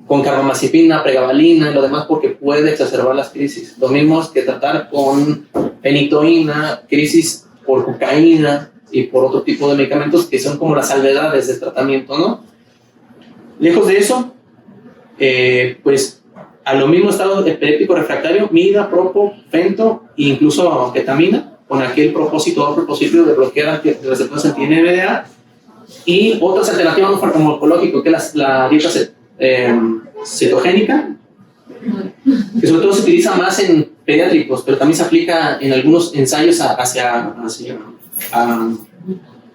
con carbamazepina, pregabalina y lo demás, porque puede exacerbar las crisis. Lo mismo es que tratar con fenitoína, crisis por cocaína y por otro tipo de medicamentos que son como las salvedades del tratamiento, ¿no? Lejos de eso, pues a lo mismo estado epiléptico refractario, mida, propo, fento e incluso ketamina, con aquel propósito de bloquear receptores anti-NMDA, y otras alternativas farmacológicas, que es la dieta cetogénica, que sobre todo se utiliza más en pediátricos, pero también se aplica en algunos ensayos hacia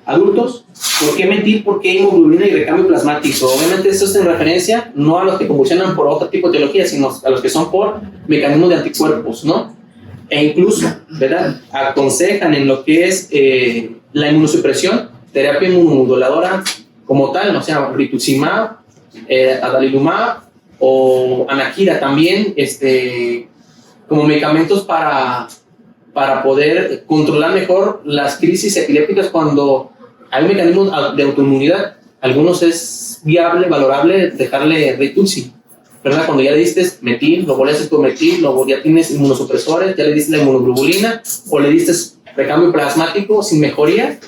adultos. ¿Por qué mentir? ¿Por qué hemoglobina y recambio plasmático? Obviamente esto es en referencia no a los que convulsionan por otro tipo de etiología, sino a los que son por mecanismos de anticuerpos, ¿no? E incluso, ¿verdad?, aconsejan en lo que es la inmunosupresión, terapia inmunomoduladora como tal, o sea, rituximab, adalimumab o anaquira también, como medicamentos para poder controlar mejor las crisis epilépticas cuando hay un mecanismo de autoinmunidad. Algunos es viable, valorable dejarle rituxi, ¿verdad? Cuando ya le diste metil, lo volvés con metil, luego ya tienes inmunosupresores, ya le diste la inmunoglobulina o le diste recambio plasmático sin mejoría,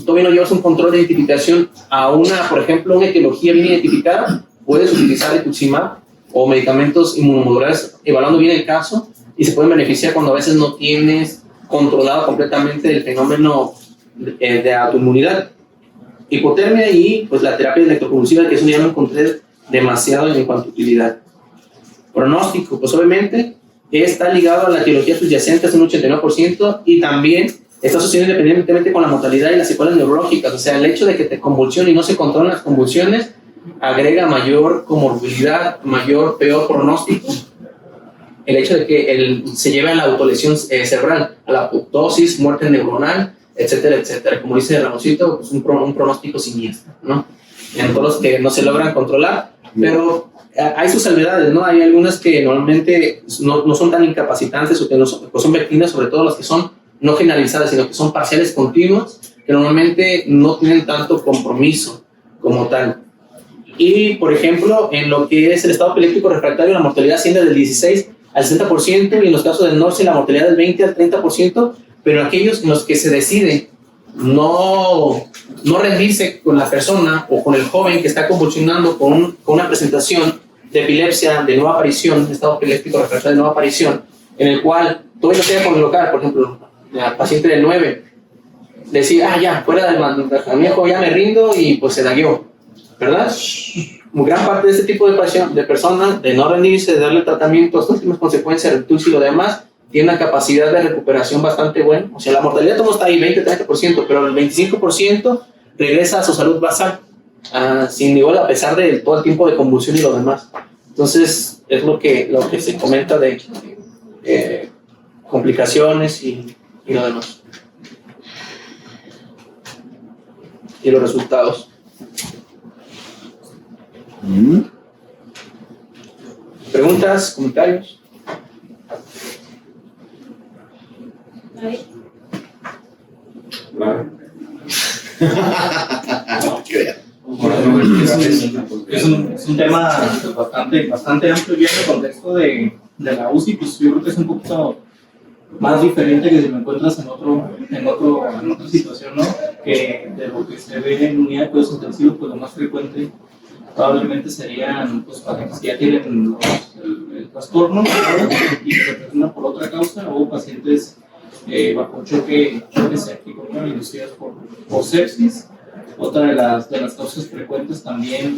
todavía no llevas un control de identificación a por ejemplo, una etiología bien identificada, puedes utilizar rituximab o medicamentos inmunomoduladores, evaluando bien el caso, y se pueden beneficiar cuando a veces no tienes controlado completamente el fenómeno de autoinmunidad. Hipotermia y pues la terapia electroconvulsiva, que eso ya no encontré demasiado en cuanto a utilidad. Pronóstico, pues obviamente está ligado a la etiología subyacente, es un 89%, y también está asociado independientemente con la mortalidad y las secuelas neurológicas. O sea, el hecho de que te convulsione y no se controlan las convulsiones agrega mayor comorbilidad, peor pronóstico. El hecho de que se lleve a la autolesión cerebral, a la apoptosis, muerte neuronal, etcétera, etcétera. Como dice Ramosito, pues un pronóstico siniestro, ¿no? En todos los que no se logran controlar, pero hay sus salvedades, ¿no? Hay algunas que normalmente no son tan incapacitantes o que no son vectinas, sobre todo las que son no generalizadas, sino que son parciales continuas, que normalmente no tienen tanto compromiso como tal. Y, por ejemplo, en lo que es el estado epiléptico refractario, la mortalidad asciende del 16 al 60%, y en los casos del Norce la mortalidad del 20 al 30%, pero en aquellos en los que se decide no rendirse con la persona o con el joven que está convulsionando con una presentación de epilepsia de nueva aparición, estado epiléptico refractario de nueva aparición, en el cual todo lo que con el local, por ejemplo, la paciente del 9, decir, ya, fuera del manejo, ya me rindo y pues se dañó, ¿verdad? Gran parte de este tipo de personas, de no rendirse, de darle tratamiento, las últimas consecuencias, rectus y lo demás, tiene una capacidad de recuperación bastante buena. O sea, la mortalidad todo está ahí, 20-30%, pero el 25% regresa a su salud basal, sin igual a pesar de todo el tiempo de convulsión y lo demás. Entonces, es lo que se comenta de complicaciones y lo demás. Y los resultados. ¿Preguntas? ¿Comentarios? Es un tema bastante amplio y en el contexto de la UCI, pues yo creo que es un poquito más diferente que si me encuentras en otra situación, ¿no? Que de lo que se ve en unidad de cuidados intensivos, pues lo más frecuente probablemente serían pues, pacientes que ya tienen el trastorno, ¿no? Y que se presentan por otra causa, o pacientes bajo choque séptico, ¿no? Inducidas por sepsis. Otra de las causas frecuentes también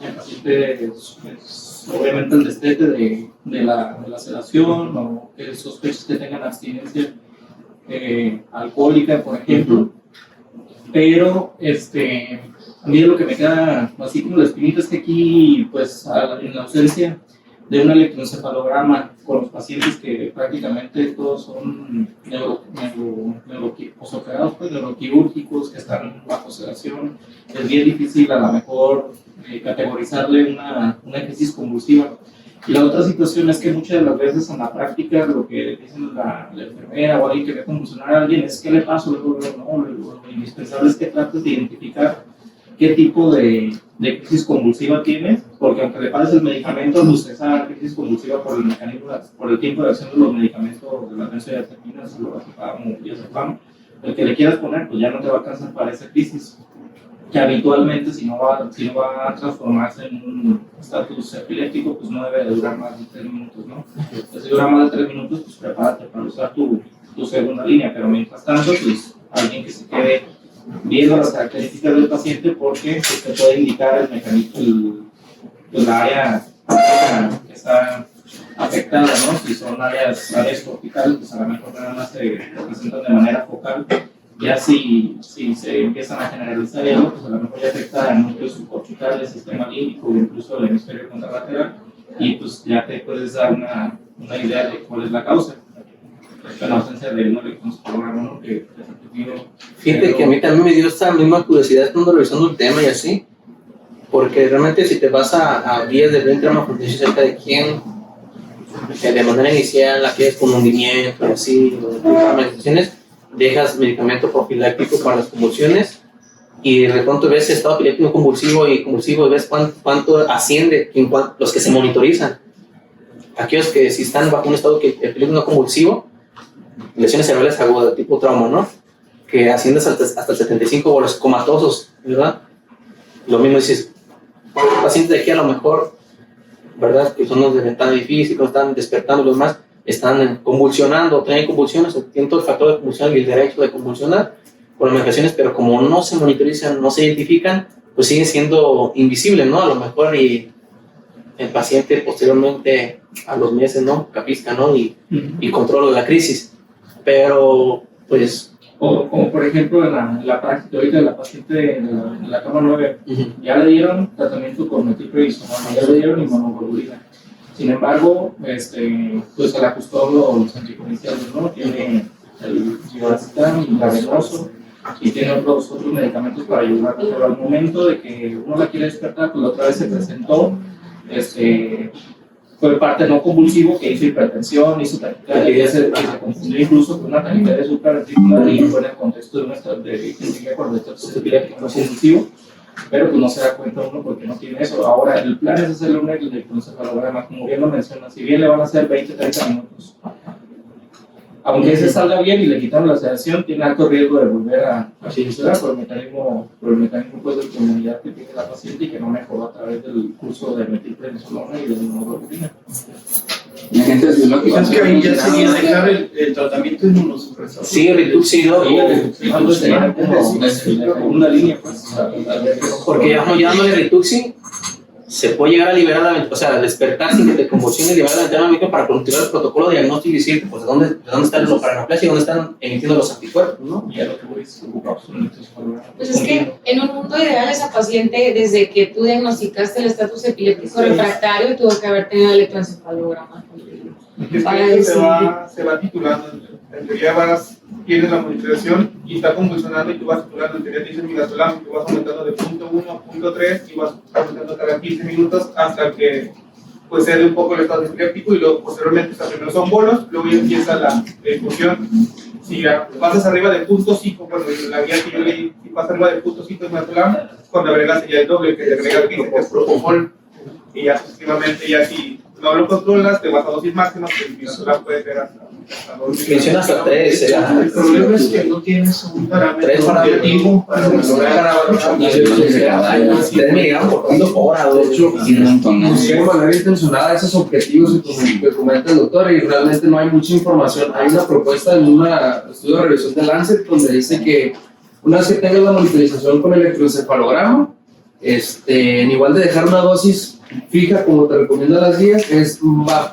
en pacientes, pues, obviamente el destete de la sedación, o que sospechas que tengan abstinencia alcohólica, por ejemplo. Pero a mí lo que me queda así como la espinita es que aquí, pues en la ausencia de un electroencefalograma con los pacientes que prácticamente todos son operados, pues, neuroquirúrgicos, que están bajo sedación, es bien difícil a lo mejor categorizarle una crisis convulsiva. Y la otra situación es que muchas de las veces en la práctica lo que dicen la enfermera o alguien que ve convulsionar a alguien es ¿qué le pasa? Lo indispensable es que trates de identificar qué tipo de crisis convulsiva tiene, porque aunque le pares el medicamento, pues esa crisis convulsiva por el mecanismo, por el tiempo de acción de los medicamentos, de las benzodiazepinas, lorazepam o diazepam, el que le quieras poner, pues ya no te va a alcanzar para esa crisis, que habitualmente si no va a transformarse en un estatus epiléptico, pues no debe de durar más de 3 minutos, ¿no? Entonces, si dura más de 3 minutos, pues prepárate para usar tu segunda línea, pero mientras tanto, pues alguien que se quede viendo las características del paciente, porque te puede indicar el mecanismo, la área que está afectada, ¿no? Si son áreas corticales, pues a lo mejor nada más se representan de manera focal. Ya si se empiezan a generalizar algo, pues a lo mejor ya afecta el núcleo subcortical, el sistema límbico o incluso el hemisferio contralateral, y pues ya te puedes dar una idea de cuál es la causa. La ausencia de un electroencefalograma, ¿no? Fíjate que a mí también me dio esta misma curiosidad cuando revisando el tema y así, porque realmente si te vas a vías de brainstorm acerca de quién de manera inicial la que es con hundimiento y así, medicaciones, dejas medicamento profiláctico para las convulsiones y de pronto ves estado epiléptico convulsivo y ves cuánto asciende los que se monitorizan. Aquellos que si están bajo un estado epiléptico no convulsivo, lesiones cerebrales agudas, tipo trauma, ¿no? Que asciendes hasta el 75 o los comatosos, ¿verdad? Lo mismo dices, pacientes de aquí a lo mejor, ¿verdad? Que son los de ventana difícil, que están despertando, los demás están convulsionando, tienen convulsiones, tienen todo el factor de convulsión y el derecho de convulsionar con las medicaciones, pero como no se monitorizan, no se identifican, pues siguen siendo invisibles, ¿no? A lo mejor y el paciente posteriormente a los meses, ¿no? Capizca, ¿no? Y controla la crisis. Pero, pues... Como por ejemplo en la práctica ahorita de la paciente en la cama 9, ya le dieron tratamiento con metilprednisona, ya le dieron inmunoglobulina. Sin embargo, pues se le ajustó los anticoagulantes, ¿no? Tiene el divaricetán intravenoso y tiene otros medicamentos para ayudar. Pero al momento de que uno la quiere despertar, pues la otra vez se presentó, fue parte no convulsivo que hizo hipertensión, hizo taquicardia, se confundió incluso con una taquicardia supraarticular y fue en el contexto de un estado de epiléptico no convulsivo, pero pues no se da cuenta uno porque no tiene eso. Ahora, el plan es hacerle un electroencefalograma, como bien lo menciona, si bien le van a hacer 20-30 minutos, Aunque ese salga bien y le quitaron la sedación, tiene alto riesgo de volver a suceder por el mecanismo pues, de comunidad que tiene la paciente y que no mejoró a través del curso de metilprednisolona y de inmunoglobulina. La gente es biológica. Es que ahí ya sería dejar el tratamiento inmunosupresor. Sí, Rituximab. Una línea, pues. Porque ya dándole Rituximab se puede llegar a liberar o sea, al despertar sin que te convulsione, liberar la ventana micro para continuar el protocolo diagnóstico y decir, pues, de dónde están los paranoplasia y dónde están emitiendo los anticuerpos, ¿no? Y a lo que voy es Pues es que en un mundo ideal esa paciente, desde que tú diagnosticaste el estatus epiléptico refractario, tuvo que haber tenido el electroencefalograma. Para Se va titulando. En teoría tienes la monitorización y está convulsionando y tú vas titulando. En teoría te dicen midazolam y tú vas aumentando de punto 1 a punto 3 y vas aumentando cada 15 minutos hasta que pues cede un poco el estado epiléptico y luego posteriormente primero son bolos, luego ya empieza la infusión. Si pasas arriba de punto 5, bueno, la guía que yo leí, si pasas arriba de punto 5 de midazolam, cuando agregas ya el doble, que te agrega 15, que es propofol, y ya sucesivamente, ya si no lo controlas, te vas a dosis máximas, que el midazolam puede ser hasta menciona hasta 3. El problema es que no tienes un parámetro 3 objetivo para mejorar 3 miligramos por hora. De hecho, busqué de manera intencionada esos objetivos que comenta el doctor y realmente no hay mucha información. Hay una propuesta en un estudio de revisión de Lancet donde dice que una vez que tengas la monitorización con electroencefalograma, en igual de dejar una dosis fija como te recomiendan las guías, es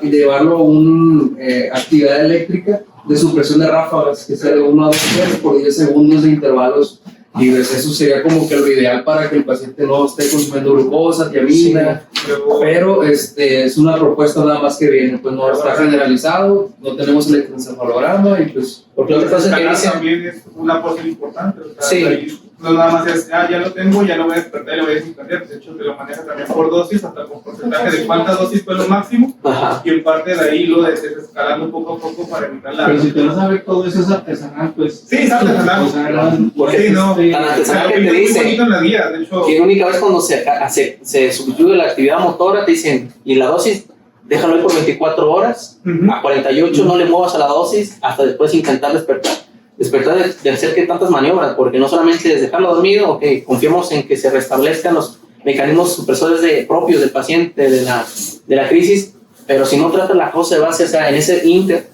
llevarlo a una actividad eléctrica de supresión de ráfagas, que sea de 1 a 2 veces por 10 segundos de intervalos libres. Eso sería como que lo ideal para que el paciente no esté consumiendo glucosa, tiamina, pero es una propuesta nada más que viene, pues no está generalizado, no tenemos electroencefalograma y pues... Porque lo que pasa es que dicen... también es una posible importante, o sea, sí. No nada más es, ya lo tengo, ya lo voy a despertar y lo voy a desincardiar. De hecho, te lo maneja también por dosis, hasta con porcentaje de cuántas dosis fue lo máximo. Ajá. Y en parte de ahí lo desescalando poco a poco para evitar la... Pero si te vas a ver todo eso es artesanal, pues... Sí, es artesanal. O sea, porque sí, no. tan artesanal que te dice en la guía, de hecho, que única vez cuando se sustituye la actividad motora te dicen, y la dosis, déjalo ir por 24 horas, a 48 no le muevas a la dosis hasta después intentar despertar de hacer que tantas maniobras, porque no solamente es dejarlo dormido, ok, confiamos en que se restablezcan los mecanismos supresores propios del paciente de la crisis, pero si no tratas la cosa de base, o sea, en ese inter,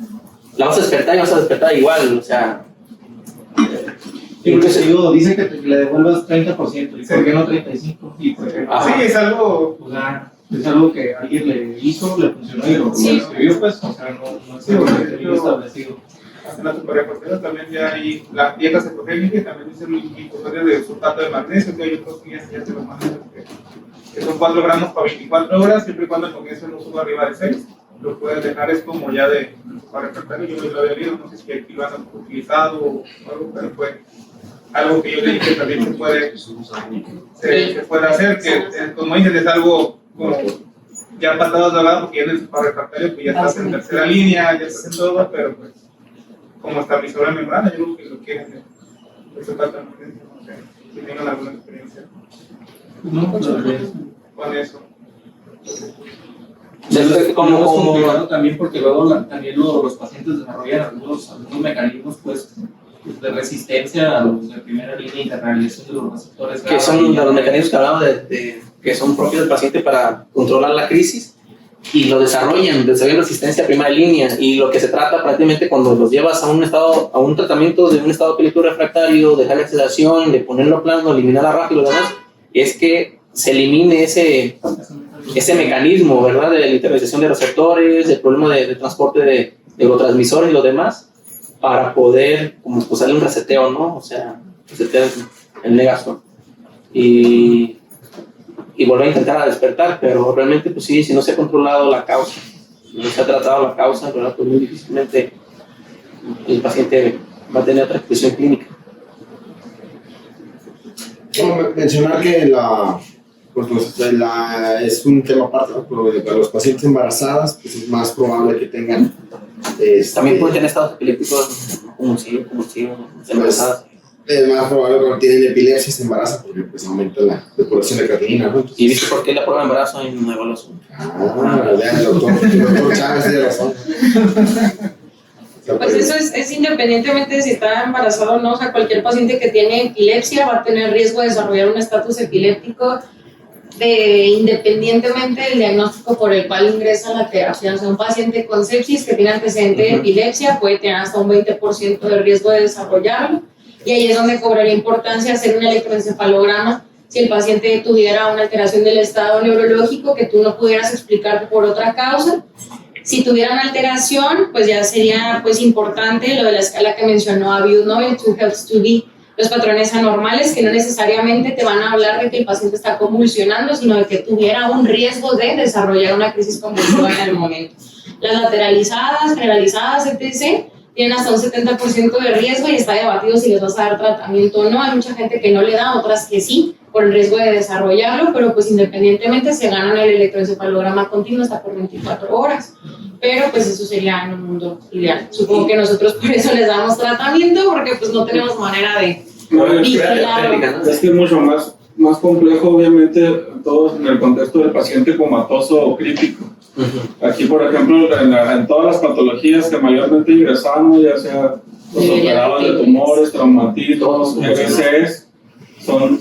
la vas a despertar y vas a despertar igual, o sea... Entonces, dice que le devuelvas 30%, ¿y por qué no 35%? Y pues, sí, es algo... O sea, es algo que alguien le hizo, le funcionó y lo escribió, pues, o sea, no es algo que establecido. Hacen la superreportera, también ya hay la dieta cetogénica y también dice el infusorio de sulfato de magnesio, que hay otros guías que ya te lo mandan, que son 4 gramos para 24 horas, siempre y cuando el magnesio no suba arriba de 6. Lo puedes dejar, es como ya para refrescar, yo lo había leído, no sé si aquí lo han utilizado o algo, pero fue algo que yo le dije que también se puede hacer, que como dicen es algo como ya patadas de lado, porque ya en el refractario pues ya estás en tercera línea, ya estás en todo, pero pues como estabilizador de membrana, yo creo que lo quieren de eso trata de emergencia, no sé si tengan alguna experiencia con eso. Como también porque luego también los pacientes desarrollan algunos mecanismos pues de resistencia a los de primera línea y internalización de los receptores que son de los mecanismos que hablaba que son propios del paciente para controlar la crisis y lo desarrollan resistencia a primera línea, y lo que se trata prácticamente cuando los llevas a un tratamiento de un estado epiléptico refractario, dejar la sedación, de ponerlo plano, eliminar la ráfaga y lo demás, es que se elimine ese mecanismo, ¿verdad?, de la internalización de receptores, el problema de transporte de neurotransmisores y lo demás, para poder como usarle un reseteo, ¿no? O sea, resetear el negazo y volver a intentar a despertar, pero realmente pues sí, si no se ha controlado la causa, no se ha tratado la causa, ¿verdad?, pues muy difícilmente el paciente va a tener otra expresión clínica. Mencionar que es un tema aparte, ¿no? Para los pacientes embarazadas pues es más probable que tengan también pueden tener estados epilépticos convulsivos, embarazadas. Es más probable cuando tienen epilepsia se embarazan porque pues aumenta la depuración de creatinina, ¿no? ¿Y viste por qué la prueba de embarazo en una evaluación? Ya el doctor Chávez tiene razón. Pues eso es independientemente de si está embarazado o no, o sea, cualquier paciente que tiene epilepsia va a tener riesgo de desarrollar un estatus epiléptico independientemente del diagnóstico por el cual ingresa a la terapia. O sea, un paciente con sepsis que tiene antecedente de epilepsia puede tener hasta un 20% de riesgo de desarrollarlo, y ahí es donde cobraría importancia hacer un electroencefalograma si el paciente tuviera una alteración del estado neurológico que tú no pudieras explicar por otra causa. Si tuvieran alteración, pues ya sería pues importante lo de la escala que mencionó Abiud, ¿no? El 2 Helps to Be, los patrones anormales que no necesariamente te van a hablar de que el paciente está convulsionando, sino de que tuviera un riesgo de desarrollar una crisis convulsiva en el momento. Las lateralizadas, generalizadas, etc., tienen hasta un 70% de riesgo y está debatido si les vas a dar tratamiento o no. Hay mucha gente que no le da, otras que sí, por el riesgo de desarrollarlo, pero pues independientemente se ganan el electroencefalograma continuo hasta por 24 horas. Pero pues eso sería en un mundo ideal. Supongo que nosotros por eso les damos tratamiento, porque pues no tenemos manera de vigilar. Es que es mucho más complejo, obviamente, todo en el contexto del paciente comatoso o crítico. Aquí, por ejemplo, en todas las patologías que mayormente ingresamos, ya sea los operados de tumores, traumatismos, EBCs, son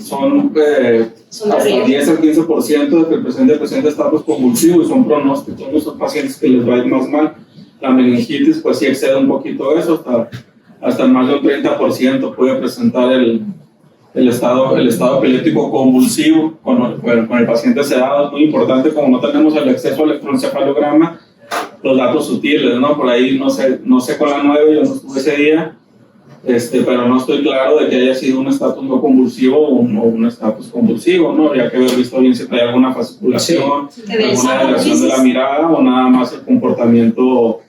hasta 10 al 15% de que el paciente presenta estatus convulsivo y son pronósticos de esos pacientes que les va a ir más mal. La meningitis, pues sí excede un poquito eso, hasta más del 30% puede presentar el estado epiléptico convulsivo con el paciente sedado. Es muy importante, como no tenemos el acceso al electroencefalograma, los datos sutiles, ¿no? Por ahí no sé con la 9, yo no estuve ese día, pero no estoy claro de que haya sido un estatus no convulsivo o un estatus convulsivo, ¿no? Habría que haber visto bien si hay alguna fasciculación, alguna elevación de la mirada o nada más el comportamiento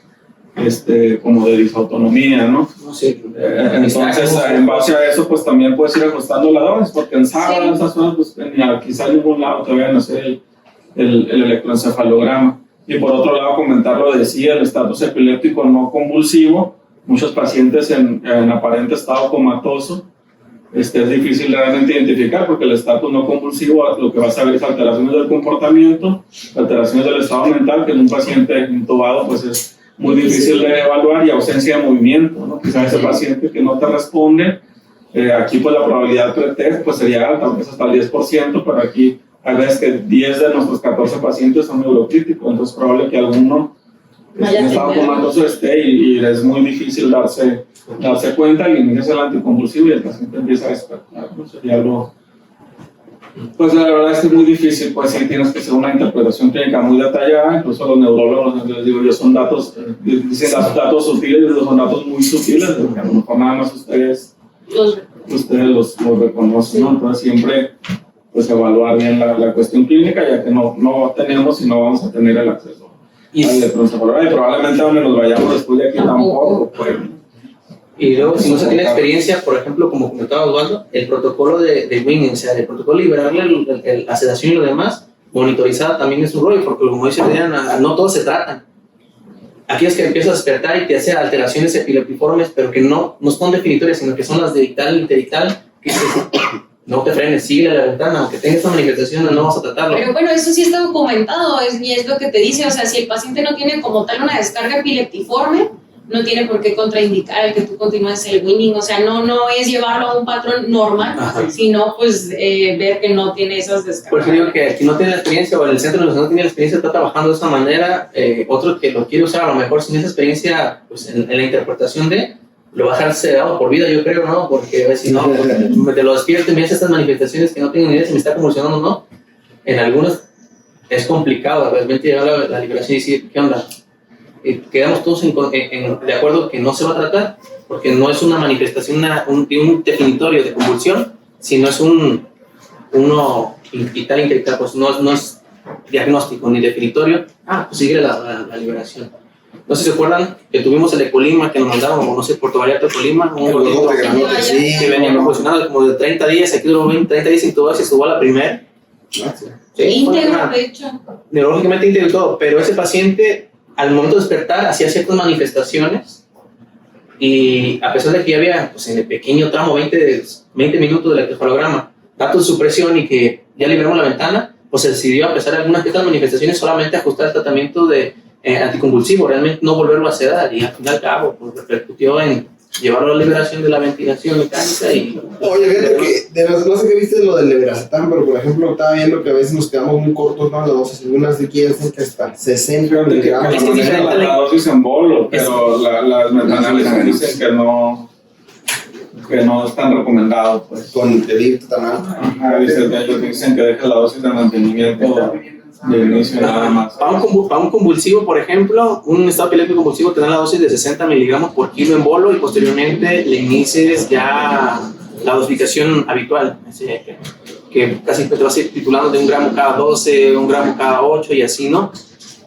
como de disautonomía, ¿no? Entonces, en base a eso, pues también puedes ir ajustando la dosis, porque en sábado, esas zonas, pues quizá en ningún lado te vayan a hacer el electroencefalograma. Y por otro lado, comentar lo decía, el estatus epiléptico no convulsivo, muchos pacientes en aparente estado comatoso, es difícil realmente identificar, porque el estatus no convulsivo lo que vas a ver es alteraciones del comportamiento, alteraciones del estado mental, que en un paciente intubado pues es muy difícil de evaluar, y ausencia de movimiento, ¿no? Quizás ese paciente que no te responde, aquí pues la probabilidad pretest pues sería alta, aunque es hasta el 10%, pero aquí hay veces que 10 de nuestros 14 pacientes son neurocríticos, entonces es probable que alguno en estado comatoso y es muy difícil darse cuenta, y inicias el anticonvulsivo y el paciente empieza a despertar, ¿no? Sería algo. Pues la verdad es que es muy difícil, pues sí tienes que hacer una interpretación clínica muy detallada, incluso los neurólogos, les digo yo, son datos, dicen datos sutiles, son datos muy sutiles, porque a lo mejor nada más ustedes los reconocen, ¿no? Entonces siempre pues evaluar bien la cuestión clínica, ya que no tenemos y no vamos a tener el acceso al electroencefalograma, y probablemente donde nos vayamos después de aquí tampoco, pues. Y luego, si no se tiene experiencia, por ejemplo, como comentaba Osvaldo, el protocolo de Winning, o sea, el protocolo de liberarle la sedación y lo demás, monitorizada también es un rollo, porque como dice Diana, no todos se tratan. Aquí es que empiezas a despertar y te hace alteraciones epileptiformes, pero que no son definitorias, sino que son las de dictal e interdictal, que no te frenes, sigue a la ventana, aunque tenga esta manifestación, no vas a tratarlo. Pero bueno, eso sí está documentado, y es lo que te dice, o sea, si el paciente no tiene como tal una descarga epileptiforme, no tiene por qué contraindicar el que tú continúes el Winning, o sea, no es llevarlo a un patrón normal, sino pues ver que no tiene esas descargas. Por eso digo que aquí no tiene la experiencia, o el centro no tiene la experiencia, está trabajando de esa manera, otro que lo quiere usar a lo mejor sin esa experiencia, pues en la interpretación lo va a dejar sedado por vida, yo creo, ¿no? Porque a ver si no, te lo despierto y me hace estas manifestaciones que no tengo ni idea si me está convulsionando o no. En algunos es complicado realmente llegar a la liberación y decir, ¿qué onda? Quedamos todos de acuerdo que no se va a tratar, porque no es una manifestación, un definitorio de convulsión, sino es uno vital interdictal, pues no es diagnóstico ni definitorio, pues sigue la liberación. No sé si se acuerdan que tuvimos el Ecolima que nos mandaron, o no sé, Puerto Vallarta, Ecolima, un gordito que venía convulsionado como de 30 días, aquí duró 30 días intubados y estuvo a la primera. Íntegro, de hecho. Neurológicamente íntegro y todo, pero ese paciente al momento de despertar hacía ciertas manifestaciones, y a pesar de que ya había pues, en el pequeño tramo 20 minutos del electroencefalograma datos de supresión y que ya liberamos la ventana, pues se decidió, a pesar de algunas de estas manifestaciones, solamente ajustar el tratamiento de anticonvulsivo, realmente no volverlo a sedar, y al fin y al cabo pues, repercutió en llevarlo a la liberación de la ventilación mecánica y... Oye, fíjate que, no sé qué viste de lo del levetiracetam, pero por ejemplo, estaba viendo que a veces nos quedamos muy cortos, ¿no? Las dosis, algunas de aquí dicen que hasta 60 miligramos. Es que es diferente la dosis en bolo, pero las metanálisis dicen que no están recomendados, pues. Con el tan alto. Ajá, dicen que deja la dosis de mantenimiento de inicio nada más. Para un convulsivo, por ejemplo, un estado epiléptico convulsivo te da la dosis de 60 miligramos por kilo en bolo y posteriormente le inicies ya la dosificación habitual, que casi te vas a ir titulando de 1 gramo cada 12, 1 gramo cada 8 y así, ¿no?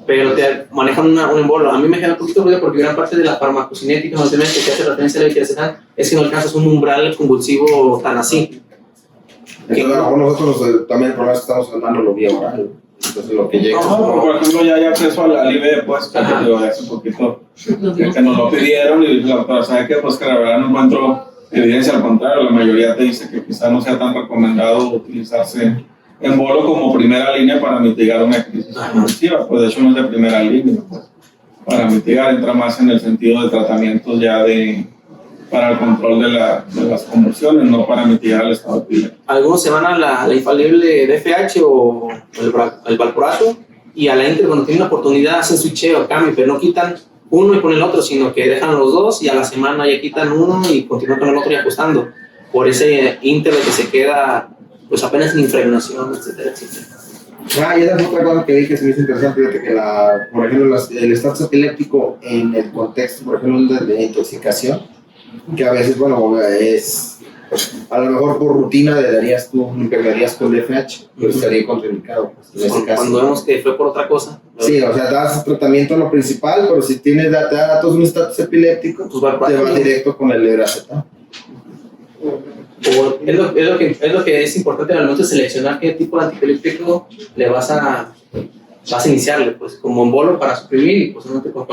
Pero te manejan un embolo. A mí me genera un poquito ruido porque gran parte de la farmacocinética normalmente que hace referencia a la levetiracetam es que no alcanzas un umbral convulsivo tan así. Entonces, a lo mejor nosotros también el problema es que estamos andando vía oral. Entonces, lo que llega. No, por ejemplo, ya hay acceso al IB, pues, que hace un poquito que nos lo pidieron y la doctora sabe que, pues, que la verdad no encuentro evidencia al contrario. La mayoría te dice que quizá no sea tan recomendado utilizarse en bolo como primera línea para mitigar una crisis convulsiva, pues de hecho no es de primera línea, pues, para mitigar entra más en el sentido de tratamientos ya para el control de las convulsiones, no para mitigar el estado epiléptico. Algunos se van a la infalible DFH o el valproato y a la inter cuando tienen la oportunidad hacen switcheo, cambio, pero no quitan uno y ponen el otro, sino que dejan los dos y a la semana ya quitan uno y continúan con el otro y ajustando, por ese inter de que se queda pues apenas en impregnación, etcétera, etcétera. Y esa es otra cosa que vi que se me hizo interesante, fíjate que por ejemplo el estatus epiléptico en el contexto, por ejemplo, de intoxicación, que a veces, bueno, es a lo mejor por rutina le darías tú, impregnarías con DFH, pero estaría contraindicado, pues, en ese caso. Cuando vemos que fue por otra cosa. Sí, o sea, das tratamiento a lo principal, pero si tienes datos de un estatus epiléptico, pues te va directo con el levetiracetam. Es lo que es importante al momento de seleccionar qué tipo de antiepiléptico le vas a iniciarle, pues como en bolo para suprimir y posiblemente con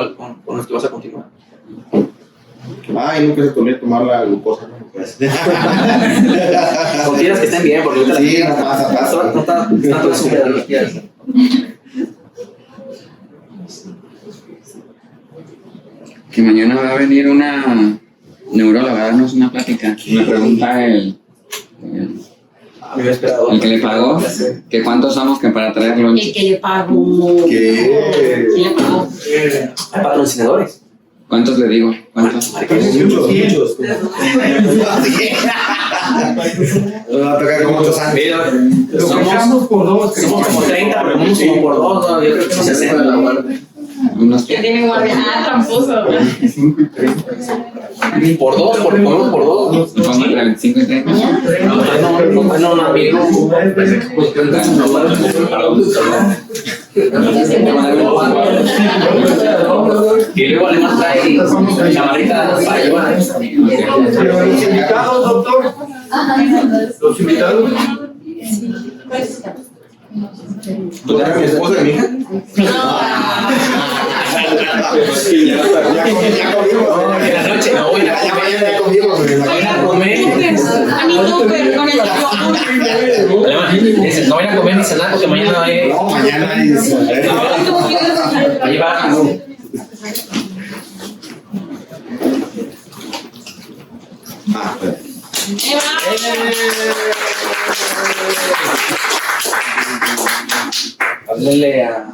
el que vas a continuar. Y nunca se te olvide tomar la glucosa, ¿no? Consideras que estén bien, porque ahorita sí, no pasa. No está todo súper. Que mañana va a venir una neuróloga a darnos una plática. Me pregunta el que le pagó, que cuántos somos que para traerlo. El que le pagó. ¿Qué? ¿Quién le pagó? Hay patrocinadores. ¿Cuántos le digo? ¿Cuántos? Muchos. Va a tocar como 8 años. Somos como 30, pero somos como por 2, ¿no? Yo creo que no 60 la guardia. Que tiene guardia. Tramposo. Por 2, podemos por 2. Nos vamos entre 25 y 30. No, amigo. Y luego además trae chamarrita para llevar. Los invitados, doctor. Los invitados. ¿Tú eres mi esposa de mi hija? Ya comimos. En la noche no, Ya comimos. no vayan a comer ni cenar porque mañana hay. No, mañana Ahí va. Háblele a